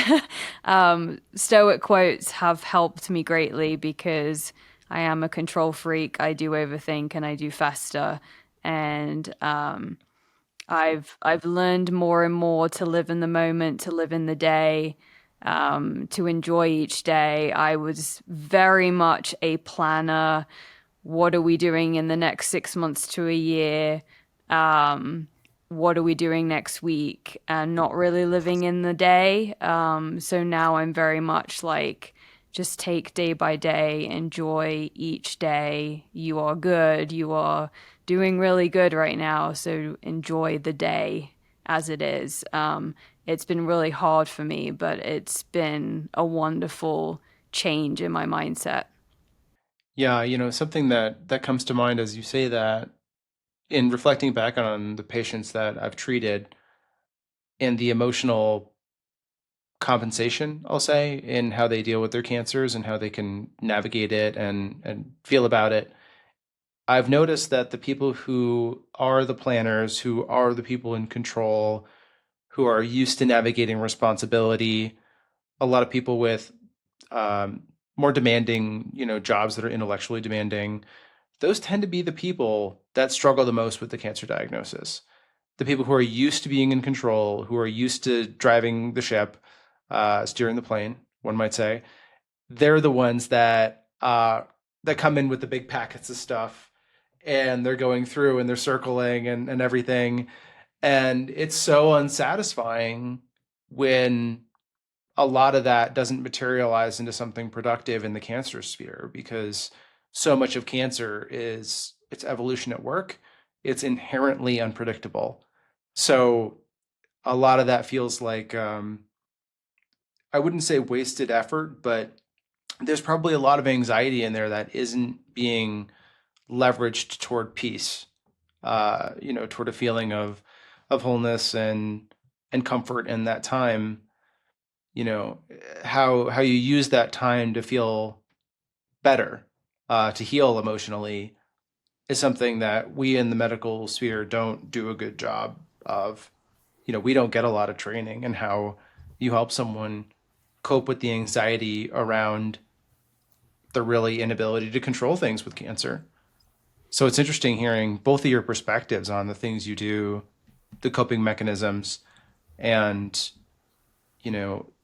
stoic quotes have helped me greatly because I am a control freak. I do overthink and I do fester. And I've learned more and more to live in the moment, to live in the day, to enjoy each day. I was very much a planner. What are we doing in the next 6 months to a year? What are we doing next week? And not really living in the day. So now I'm very much like, just take day by day, enjoy each day. You are good. You are doing really good right now. So enjoy the day as it is. It's been really hard for me, but it's been a wonderful change in my mindset. Yeah, something that comes to mind as you say that, in reflecting back on the patients that I've treated, and the emotional compensation, I'll say, in how they deal with their cancers and how they can navigate it and feel about it. I've noticed that the people who are the planners, who are the people in control, who are used to navigating responsibility, a lot of people with more demanding, jobs that are intellectually demanding, those tend to be the people that struggle the most with the cancer diagnosis. The people who are used to being in control, who are used to driving the ship, steering the plane, one might say, they're the ones that come in with the big packets of stuff, and they're going through and they're circling and everything. And it's so unsatisfying when a lot of that doesn't materialize into something productive in the cancer sphere, because so much of cancer is its evolution at work. It's inherently unpredictable. So a lot of that feels like, I wouldn't say wasted effort, but there's probably a lot of anxiety in there that isn't being leveraged toward peace, toward a feeling of wholeness and comfort in that time. How you use that time to feel better, to heal emotionally, is something that we in the medical sphere don't do a good job of. We don't get a lot of training in how you help someone cope with the anxiety around the really inability to control things with cancer. So it's interesting hearing both of your perspectives on the things you do, the coping mechanisms, and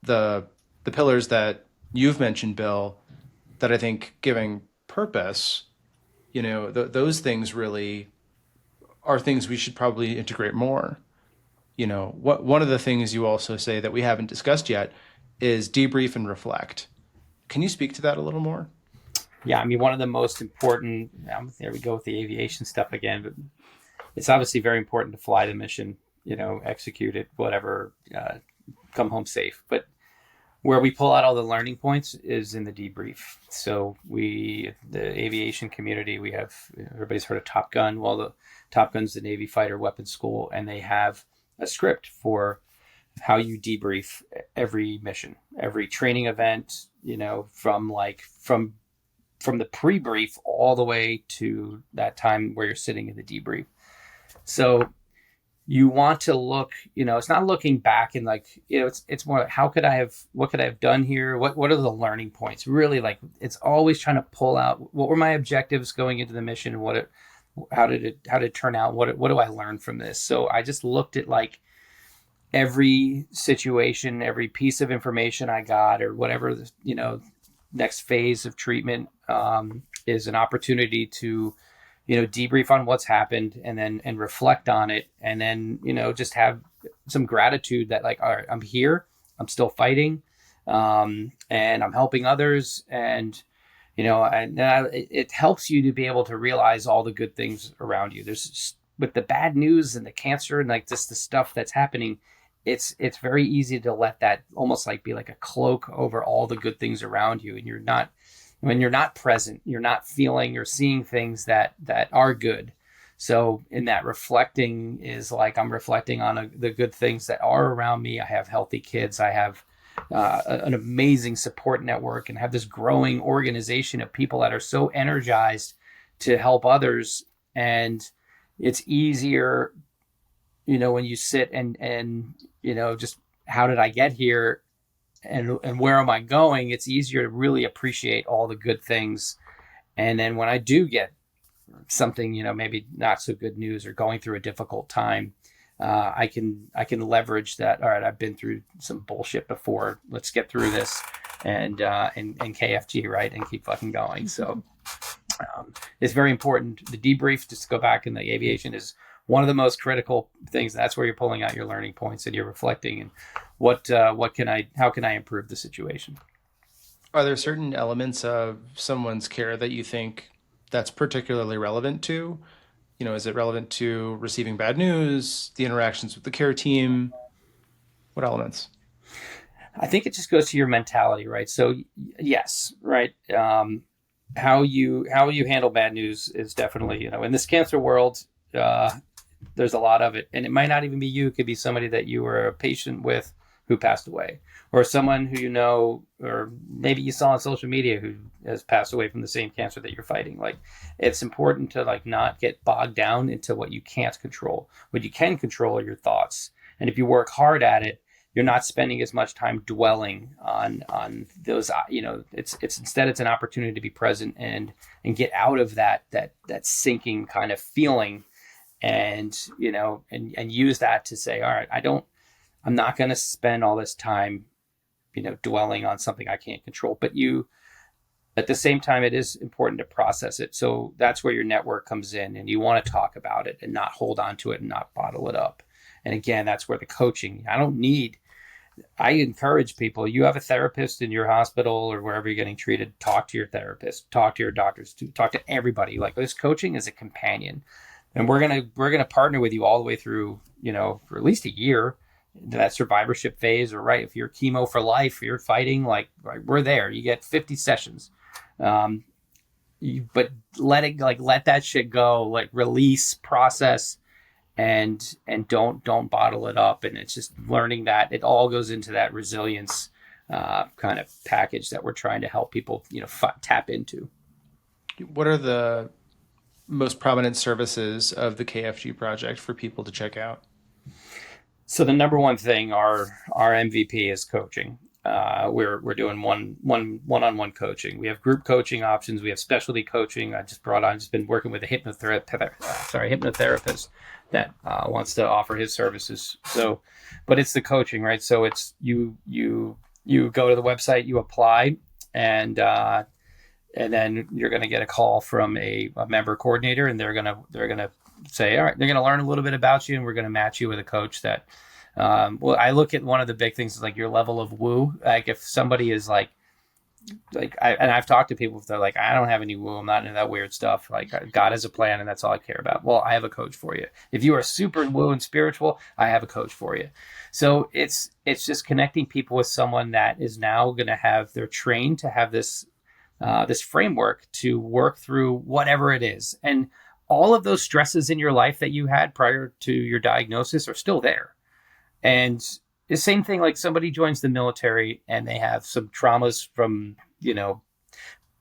the pillars that you've mentioned, Bill, that I think giving purpose, those things really are things we should probably integrate more. One of the things you also say that we haven't discussed yet is debrief and reflect. Can you speak to that a little more? Yeah, I mean, one of the most important, there we go with the aviation stuff again, but it's obviously very important to fly the mission, execute it, whatever, come home safe. But Where we pull out all the learning points is in the debrief. So the aviation community, we have, everybody's heard of Top Gun. Well, the Top Gun's the Navy fighter weapons school, and they have a script for how you debrief every mission, every training event, from the pre-brief all the way to that time where you're sitting in the debrief. So you want to look, it's not looking back and it's more like, what could I have done here? What are the learning points? Really, it's always trying to pull out, what were my objectives going into the mission? How did it turn out? What do I learn from this? So I just looked at every situation, every piece of information I got, or whatever, next phase of treatment is an opportunity to, debrief on what's happened and reflect on it. And then, just have some gratitude that all right, I'm here, I'm still fighting, and I'm helping others. And, it helps you to be able to realize all the good things around you. There's, with the bad news and the cancer and just the stuff that's happening, it's very easy to let that almost be like a cloak over all the good things around you. And when you're not present, you're not feeling or seeing things that are good. So in that, reflecting is I'm reflecting on the good things that are around me. I have healthy kids. I have an amazing support network, and have this growing organization of people that are so energized to help others. And it's easier, when you sit and just, how did I get here? And where am I going? It's easier to really appreciate all the good things. And then when I do get something, maybe not so good news or going through a difficult time, I can leverage that. All right, I've been through some bullshit before. Let's get through this and KFG, right, and keep fucking going. So it's very important. The debrief, just to go back in the aviation, is one of the most critical things. That's where you're pulling out your learning points and you're reflecting, and how can I improve the situation? Are there certain elements of someone's care that you think that's particularly relevant to? Is it relevant to receiving bad news, the interactions with the care team? What elements? I think it just goes to your mentality, right? So yes, right. How you handle bad news is definitely, in this cancer world, there's a lot of it, and it might not even be you. It could be somebody that you were a patient with who passed away, or someone who or maybe you saw on social media who has passed away from the same cancer that you're fighting. It's important to not get bogged down into what you can't control. What you can control are your thoughts, and if you work hard at it, you're not spending as much time dwelling on those. It's instead, it's an opportunity to be present and get out of that sinking kind of feeling, and use that to say, all right, I'm not going to spend all this time, dwelling on something I can't control. But at the same time, it is important to process it. So that's where your network comes in, and you want to talk about it and not hold on to it and not bottle it up. And again, that's where the coaching, I encourage people, you have a therapist in your hospital or wherever you're getting treated, talk to your therapist, talk to your doctors, talk to everybody. This coaching is a companion. And we're gonna partner with you all the way through, for at least a year, that survivorship phase. Or right, if you're chemo for life, you're fighting, we're there. You get 50 sessions, but let that shit go. Release, process, and don't bottle it up. And it's just learning that it all goes into that resilience kind of package that we're trying to help people, tap into. What are the most prominent services of the KFG project for people to check out? So the number one thing, our MVP is coaching. We're doing one-on-one coaching. We have group coaching options. We have specialty coaching. I've just been working with a hypnotherapist that wants to offer his services. So, but it's the coaching, right? So it's you go to the website, you apply, and then you're going to get a call from a member coordinator, and they're going to say, all right, they're going to learn a little bit about you, and we're going to match you with a coach that, I look at one of the big things is your level of woo. If somebody is I've talked to people, they're like, I don't have any woo, I'm not into that weird stuff. Like, God has a plan and that's all I care about. Well, I have a coach for you. If you are super woo and spiritual, I have a coach for you. So it's just connecting people with someone that is now going to have, they're trained to have this framework to work through whatever it is. And all of those stresses in your life that you had prior to your diagnosis are still there. And the same thing, like somebody joins the military and they have some traumas from,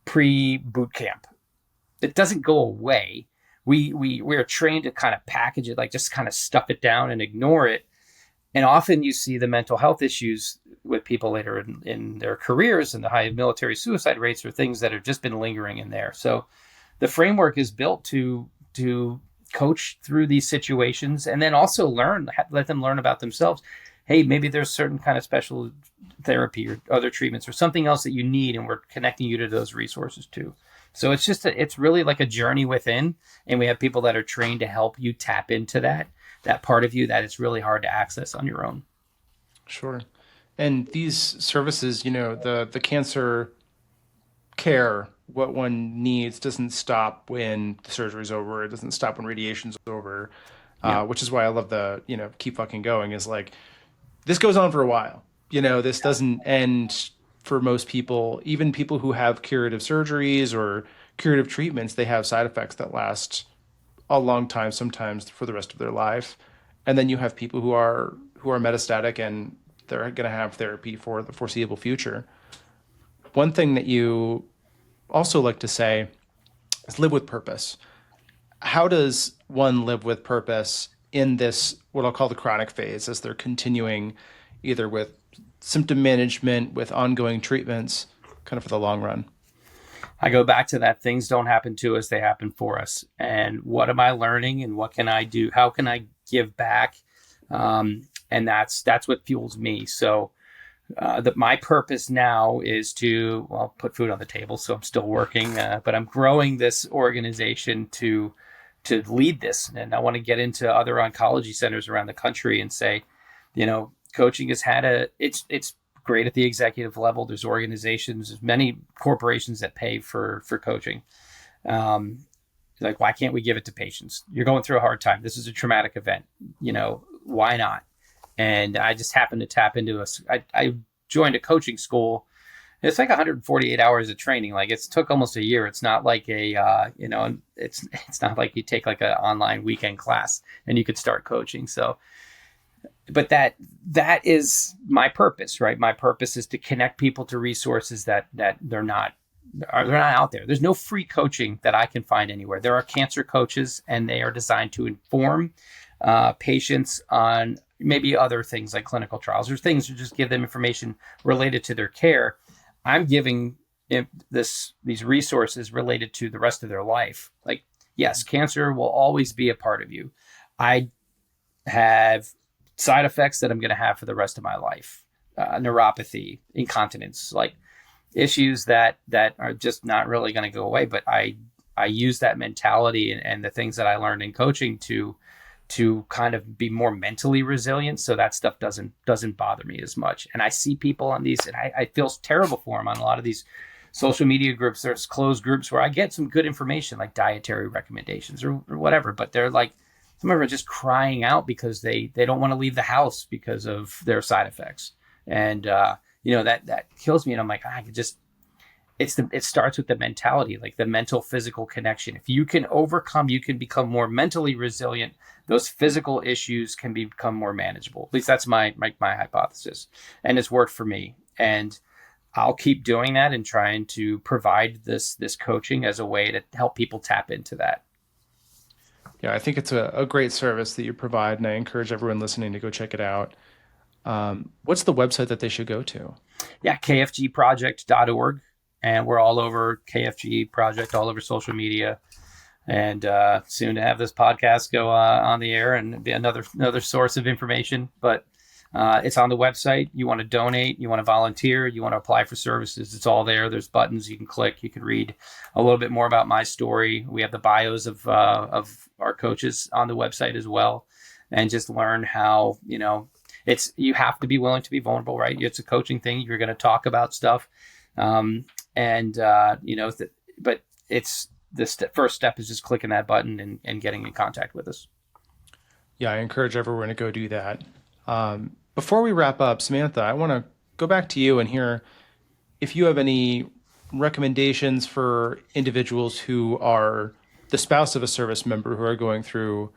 pre-boot camp. It doesn't go away. We're trained to kind of package it, like just kind of stuff it down and ignore it. And often you see the mental health issues with people later in their careers, and the high military suicide rates are things that have just been lingering in there. So the framework is built to coach through these situations, and then also let them learn about themselves. Hey, maybe there's certain kind of special therapy or other treatments or something else that you need, and we're connecting you to those resources too. So it's really like a journey within, and we have people that are trained to help you tap into that part of you that it's really hard to access on your own. Sure. And these services, the cancer care, what one needs doesn't stop when the surgery's over. It doesn't stop when radiation's over, which is why I love the, keep fucking going, is like, this goes on for a while. This doesn't end for most people. Even people who have curative surgeries or curative treatments, they have side effects that last a long time, sometimes for the rest of their life. And then you have people who are metastatic, and they're going to have therapy for the foreseeable future. One thing that you also like to say is live with purpose. How does one live with purpose in this, what I'll call the chronic phase, as they're continuing either with symptom management, with ongoing treatments, kind of for the long run? I go back to that, things don't happen to us, they happen for us. And what am I learning, and what can I do? How can I give back? And that's what fuels me. So my purpose now is to, put food on the table. So I'm still working, but I'm growing this organization to lead this. And I want to get into other oncology centers around the country and say, coaching has had it's great at the executive level. There's organizations, there's many corporations that pay for coaching. Like, why can't we give it to patients? You're going through a hard time. This is a traumatic event. Why not? And I just happened to tap into I joined a coaching school. It's like 148 hours of training. Like, it took almost a year. It's not like it's not like you take like an online weekend class and you could start coaching. So, but that is my purpose, right? My purpose is to connect people to resources that they're not out there. There's no free coaching that I can find anywhere. There are cancer coaches, and they are designed to inform patients on maybe other things like clinical trials or things to just give them information related to their care. I'm giving these resources related to the rest of their life. Like, yes, cancer will always be a part of you. I have side effects that I'm going to have for the rest of my life. Neuropathy, incontinence, like issues that are just not really going to go away. But I use that mentality and the things that I learned in coaching to kind of be more mentally resilient, so that stuff doesn't bother me as much. And I see people on these, and I feel terrible for them on a lot of these social media groups. There's closed groups where I get some good information, like dietary recommendations or whatever, but they're like, some of them are just crying out because they don't want to leave the house because of their side effects. And that kills me. And I'm like, it starts with the mentality, like the mental physical connection. If you can overcome, you can become more mentally resilient. Those physical issues can become more manageable. At least that's my hypothesis, and it's worked for me. And I'll keep doing that and trying to provide this coaching as a way to help people tap into that. Yeah, I think it's a great service that you provide, and I encourage everyone listening to go check it out. What's the website that they should go to? Yeah, kfgproject.org. And we're all over KFG Project, all over social media. And soon to have this podcast go on the air and be another source of information. But it's on the website. You want to donate, you want to volunteer, you want to apply for services, it's all there. There's buttons you can click. You can read a little bit more about my story. We have the bios of our coaches on the website as well. And just learn how, you have to be willing to be vulnerable, right? It's a coaching thing. You're going to talk about stuff. But it's first step is just clicking that button and getting in contact with us. Yeah, I encourage everyone to go do that. Before we wrap up, Samantha, I want to go back to you and hear if you have any recommendations for individuals who are the spouse of a service member who are going through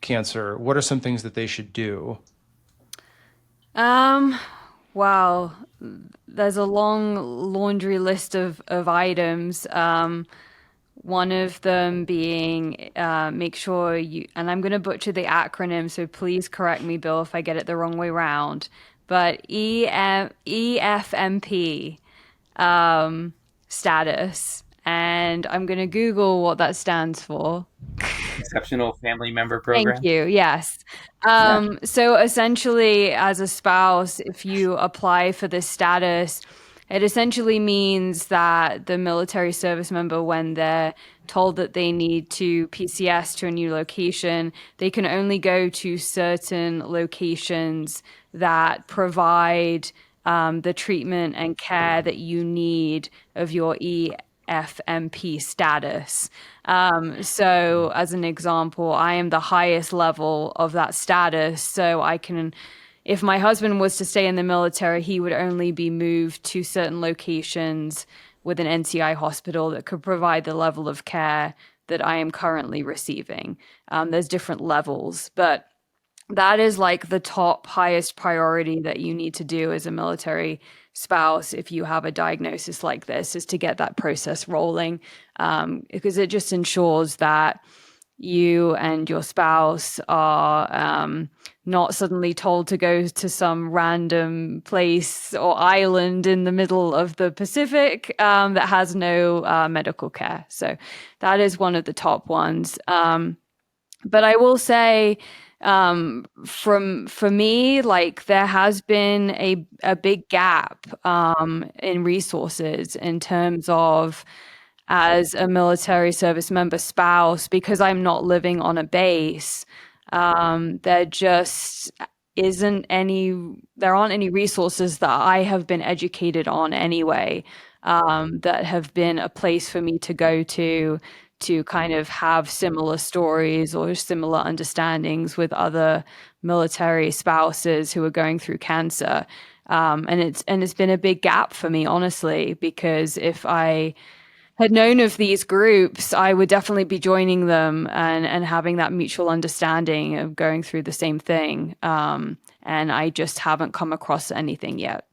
cancer. What are some things that they should do? Wow, there's a long laundry list of items. One of them being make sure you, and I'm going to butcher the acronym, so please correct me, Bill, if I get it the wrong way round. But EFMP status, and I'm going to Google what that stands for. Exceptional family member Thank program. you. Yes. Yeah. So essentially, as a spouse, if you apply for this status, it essentially means that the military service member, when they're told that they need to PCS to a new location, they can only go to certain locations that provide the treatment and care that you need of your FMP status. So, as an example, I am the highest level of that status. So, I can, if my husband was to stay in the military, he would only be moved to certain locations with an NCI hospital that could provide the level of care that I am currently receiving. There's different levels, but that is like the top highest priority that you need to do as a military spouse if you have a diagnosis like this, is to get that process rolling, because it just ensures that you and your spouse are not suddenly told to go to some random place or island in the middle of the Pacific that has no medical care. So that is one of the top ones. But I will say, for me, like there has been a big gap in resources in terms of, as a military service member spouse, because I'm not living on a base. There just isn't any, there aren't any resources that I have been educated on anyway, that have been a place for me to go to kind of have similar stories or similar understandings with other military spouses who are going through cancer. And it's been a big gap for me, honestly, because if I had known of these groups, I would definitely be joining them and having that mutual understanding of going through the same thing. And I just haven't come across anything yet.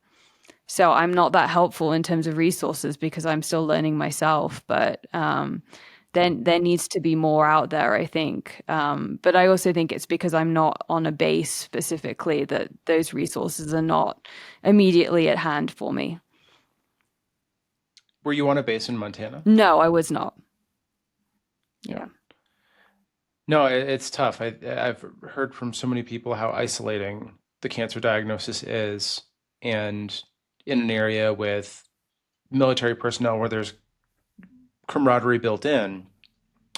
So I'm not that helpful in terms of resources because I'm still learning myself. But then there needs to be more out there, I think. But I also think it's because I'm not on a base specifically that those resources are not immediately at hand for me. Were you on a base in Montana? No, I was not. Yeah. No, it's tough. I've heard from so many people how isolating the cancer diagnosis is, and in an area with military personnel where there's camaraderie built in,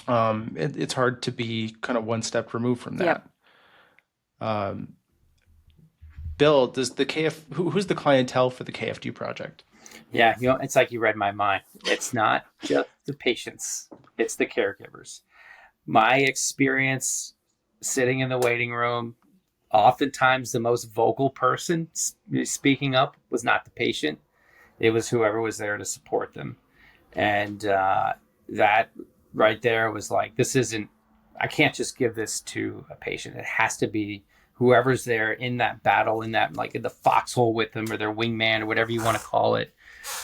it's hard to be kind of one step removed from Yep. that. Bill, does the who's the clientele for the KFD project? Yeah, it's like you read my mind. It's not just the patients, it's the caregivers. My experience sitting in the waiting room, oftentimes the most vocal person speaking up was not the patient. It was whoever was there to support them. And that right there was like, I can't just give this to a patient. It has to be whoever's there in that battle, in the foxhole with them, or their wingman, or whatever you want to call it.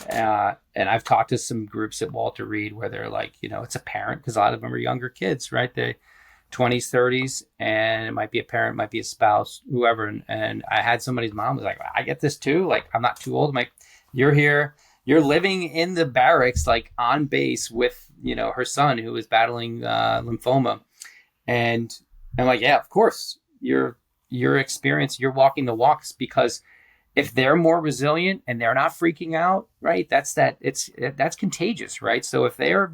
And I've talked to some groups at Walter Reed where they're like, it's a parent, because a lot of them are younger kids, right? They 20s, 30s, and it might be a parent, might be a spouse, whoever. And I had somebody's mom was like, I get this too. Like, I'm not too old. I'm like, you're here. You're living in the barracks, like on base with, her son who is battling lymphoma. And I'm like, yeah, of course, your experience, you're walking the walks, because if they're more resilient and they're not freaking out, right, that's contagious, right? So if they're,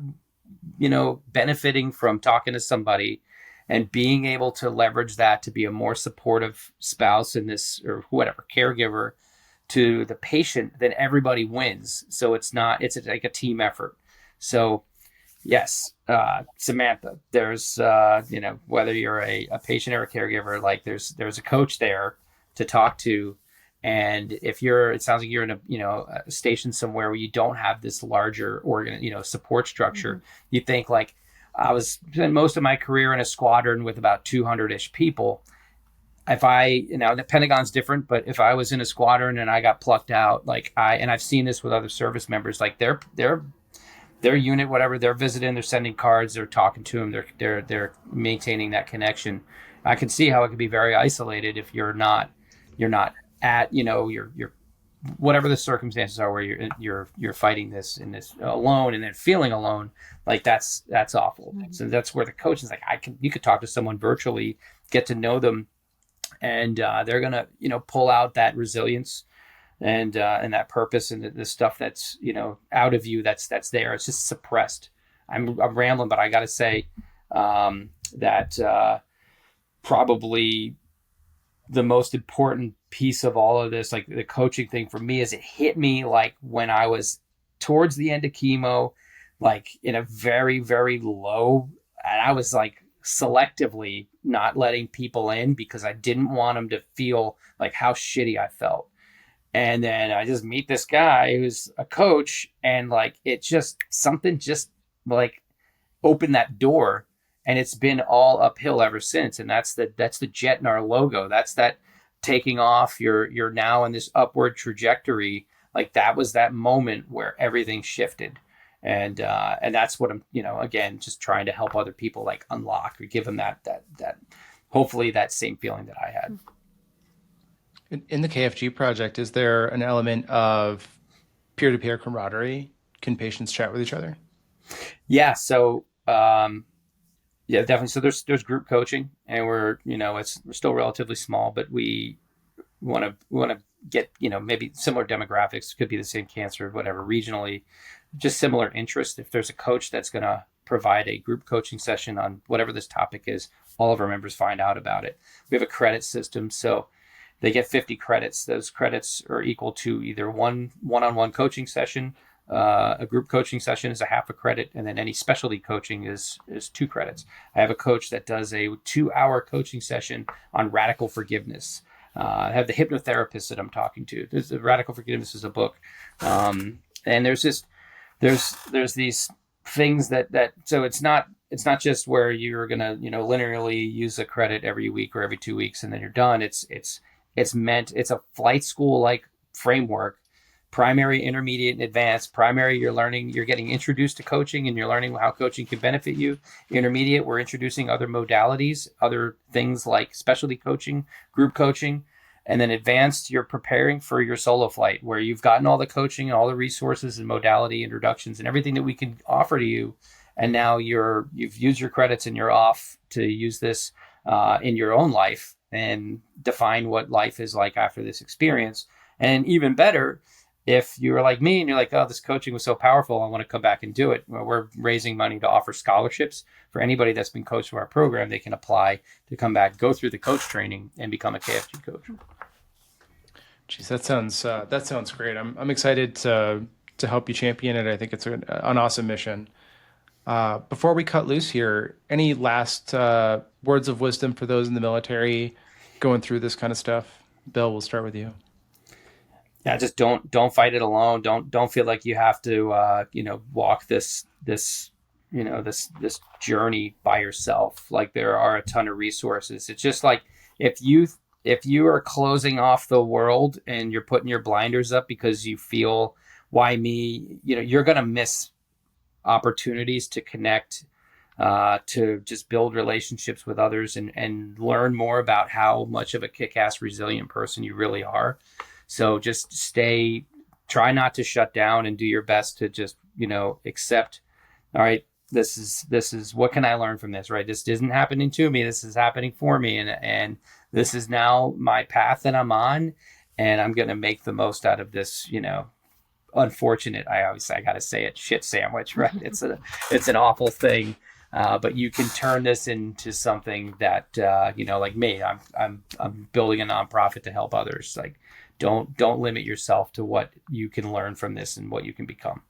benefiting from talking to somebody and being able to leverage that to be a more supportive spouse in this, or whatever, caregiver, to the patient, then everybody wins. So it's like a team effort. So yes, Samantha, there's, whether you're a patient or a caregiver, like there's a coach there to talk to. And if it sounds like you're in a station somewhere where you don't have this larger support structure, mm-hmm. You think like, I was spent most of my career in a squadron with about 200-ish people. If the Pentagon's different, but if I was in a squadron and I got plucked out, and I've seen this with other service members, like their unit, whatever, they're visiting, they're sending cards, they're talking to them, they're maintaining that connection. I can see how it could be very isolated if you're not at, you're whatever the circumstances are where you're fighting this alone, and then feeling alone, like that's awful. Mm-hmm. So that's where the coach is like, you could talk to someone virtually, get to know them, and they're gonna pull out that resilience and that purpose and the stuff that's out of you that's there. It's just suppressed. I'm rambling, but I gotta say that probably the most important piece of all of this, like the coaching thing for me, is it hit me like when I was towards the end of chemo, like in a very, very low, and I was like selectively not letting people in because I didn't want them to feel like how shitty I felt. And then I just meet this guy who's a coach, and like something just like opened that door. And it's been all uphill ever since. And that's the jet in our logo. That's that taking off. You're now in this upward trajectory. Like that was that moment where everything shifted. And that's what I'm, again, just trying to help other people like unlock or give them that hopefully that same feeling that I had. In the KFG project, is there an element of peer-to-peer camaraderie? Can patients chat with each other? Yeah. So, yeah, definitely. So there's group coaching, and we're still relatively small, but we want to get maybe similar demographics. Could be the same cancer, whatever, regionally, just similar interest. If there's a coach that's going to provide a group coaching session on whatever this topic is, all of our members find out about it. We have a credit system, so they get 50 credits. Those credits are equal to either one-on-one coaching session. A group coaching session is a half a credit, and then any specialty coaching is 2 credits. I have a coach that does a 2-hour coaching session on radical forgiveness. I have the hypnotherapist that I'm talking to. Radical Forgiveness is a book, and there's these things that so it's not just where you're gonna linearly use a credit every week or every 2 weeks and then you're done. It's a flight school like framework. Primary, intermediate, and advanced. Primary, you're getting introduced to coaching and you're learning how coaching can benefit you. Intermediate, we're introducing other modalities, other things like specialty coaching, group coaching. And then advanced, you're preparing for your solo flight, where you've gotten all the coaching and all the resources and modality introductions and everything that we can offer to you. And now you've used your credits and you're off to use this in your own life and define what life is like after this experience. And even better, if you're like me and you're like, oh, this coaching was so powerful, I want to come back and do it. Well, we're raising money to offer scholarships for anybody that's been coached for our program. They can apply to come back, go through the coach training, and become a KFG coach. Geez, that sounds great. I'm excited to help you champion it. I think it's an awesome mission. Before we cut loose here, any last words of wisdom for those in the military going through this kind of stuff? Bill, we'll start with you. Yeah, just don't fight it alone. Don't feel like you have to walk this journey by yourself. Like there are a ton of resources. It's just like if you are closing off the world and you're putting your blinders up because you feel, why me? You're gonna miss opportunities to connect, to just build relationships with others and learn more about how much of a kick-ass resilient person you really are. So just try not to shut down and do your best to just, accept, all right, this is, what can I learn from this, right? This isn't happening to me. This is happening for me. And this is now my path that I'm on, and I'm going to make the most out of this, unfortunate, I got to say it, shit sandwich, right? It's an awful thing. But you can turn this into something that, like me, I'm building a nonprofit to help others, like don't limit yourself to what you can learn from this and what you can become.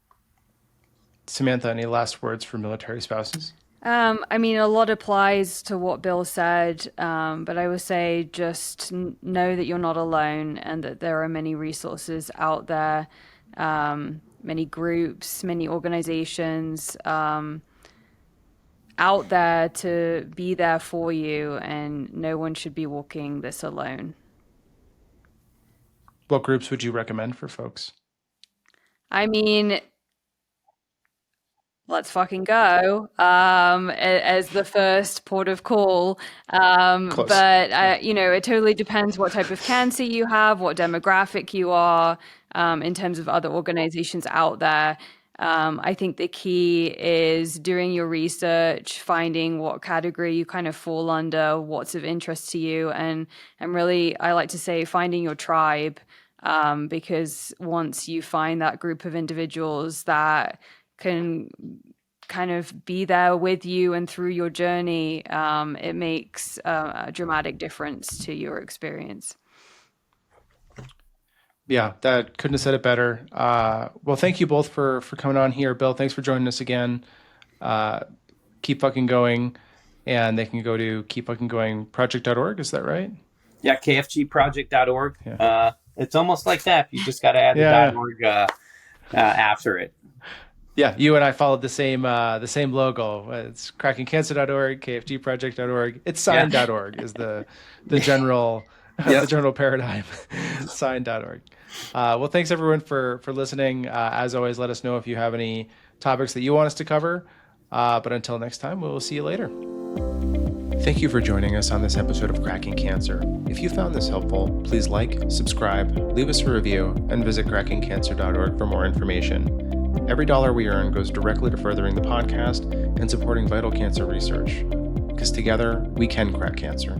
Samantha, any last words for military spouses? I mean, a lot applies to what Bill said, but I would say just know that you're not alone and that there are many resources out there, many groups, many organizations out there to be there for you, and no one should be walking this alone. What groups would you recommend for folks? I mean, let's fucking go as the first port of call. Close. But, it totally depends what type of cancer you have, what demographic you are, in terms of other organizations out there. I think the key is doing your research, finding what category you kind of fall under, what's of interest to you, and really, I like to say, finding your tribe, because once you find that group of individuals that can kind of be there with you and through your journey, it makes a dramatic difference to your experience. Yeah, that couldn't have said it better. Well, thank you both for coming on here. Bill, thanks for joining us again. Keep fucking going. And they can go to keepfuckinggoingproject.org. Is that right? Yeah, kfgproject.org. Yeah. It's almost like that. You just got to add the .org after it. Yeah, you and I followed the same logo. It's crackingcancer.org, kfgproject.org. It's sign.org is the general the general paradigm. Sign.org. Well, thanks everyone for listening. As always, let us know if you have any topics that you want us to cover. But until next time, we'll see you later. Thank you for joining us on this episode of Cracking Cancer. If you found this helpful, please like, subscribe, leave us a review, and visit crackingcancer.org for more information. Every dollar we earn goes directly to furthering the podcast and supporting vital cancer research. Because together, we can crack cancer.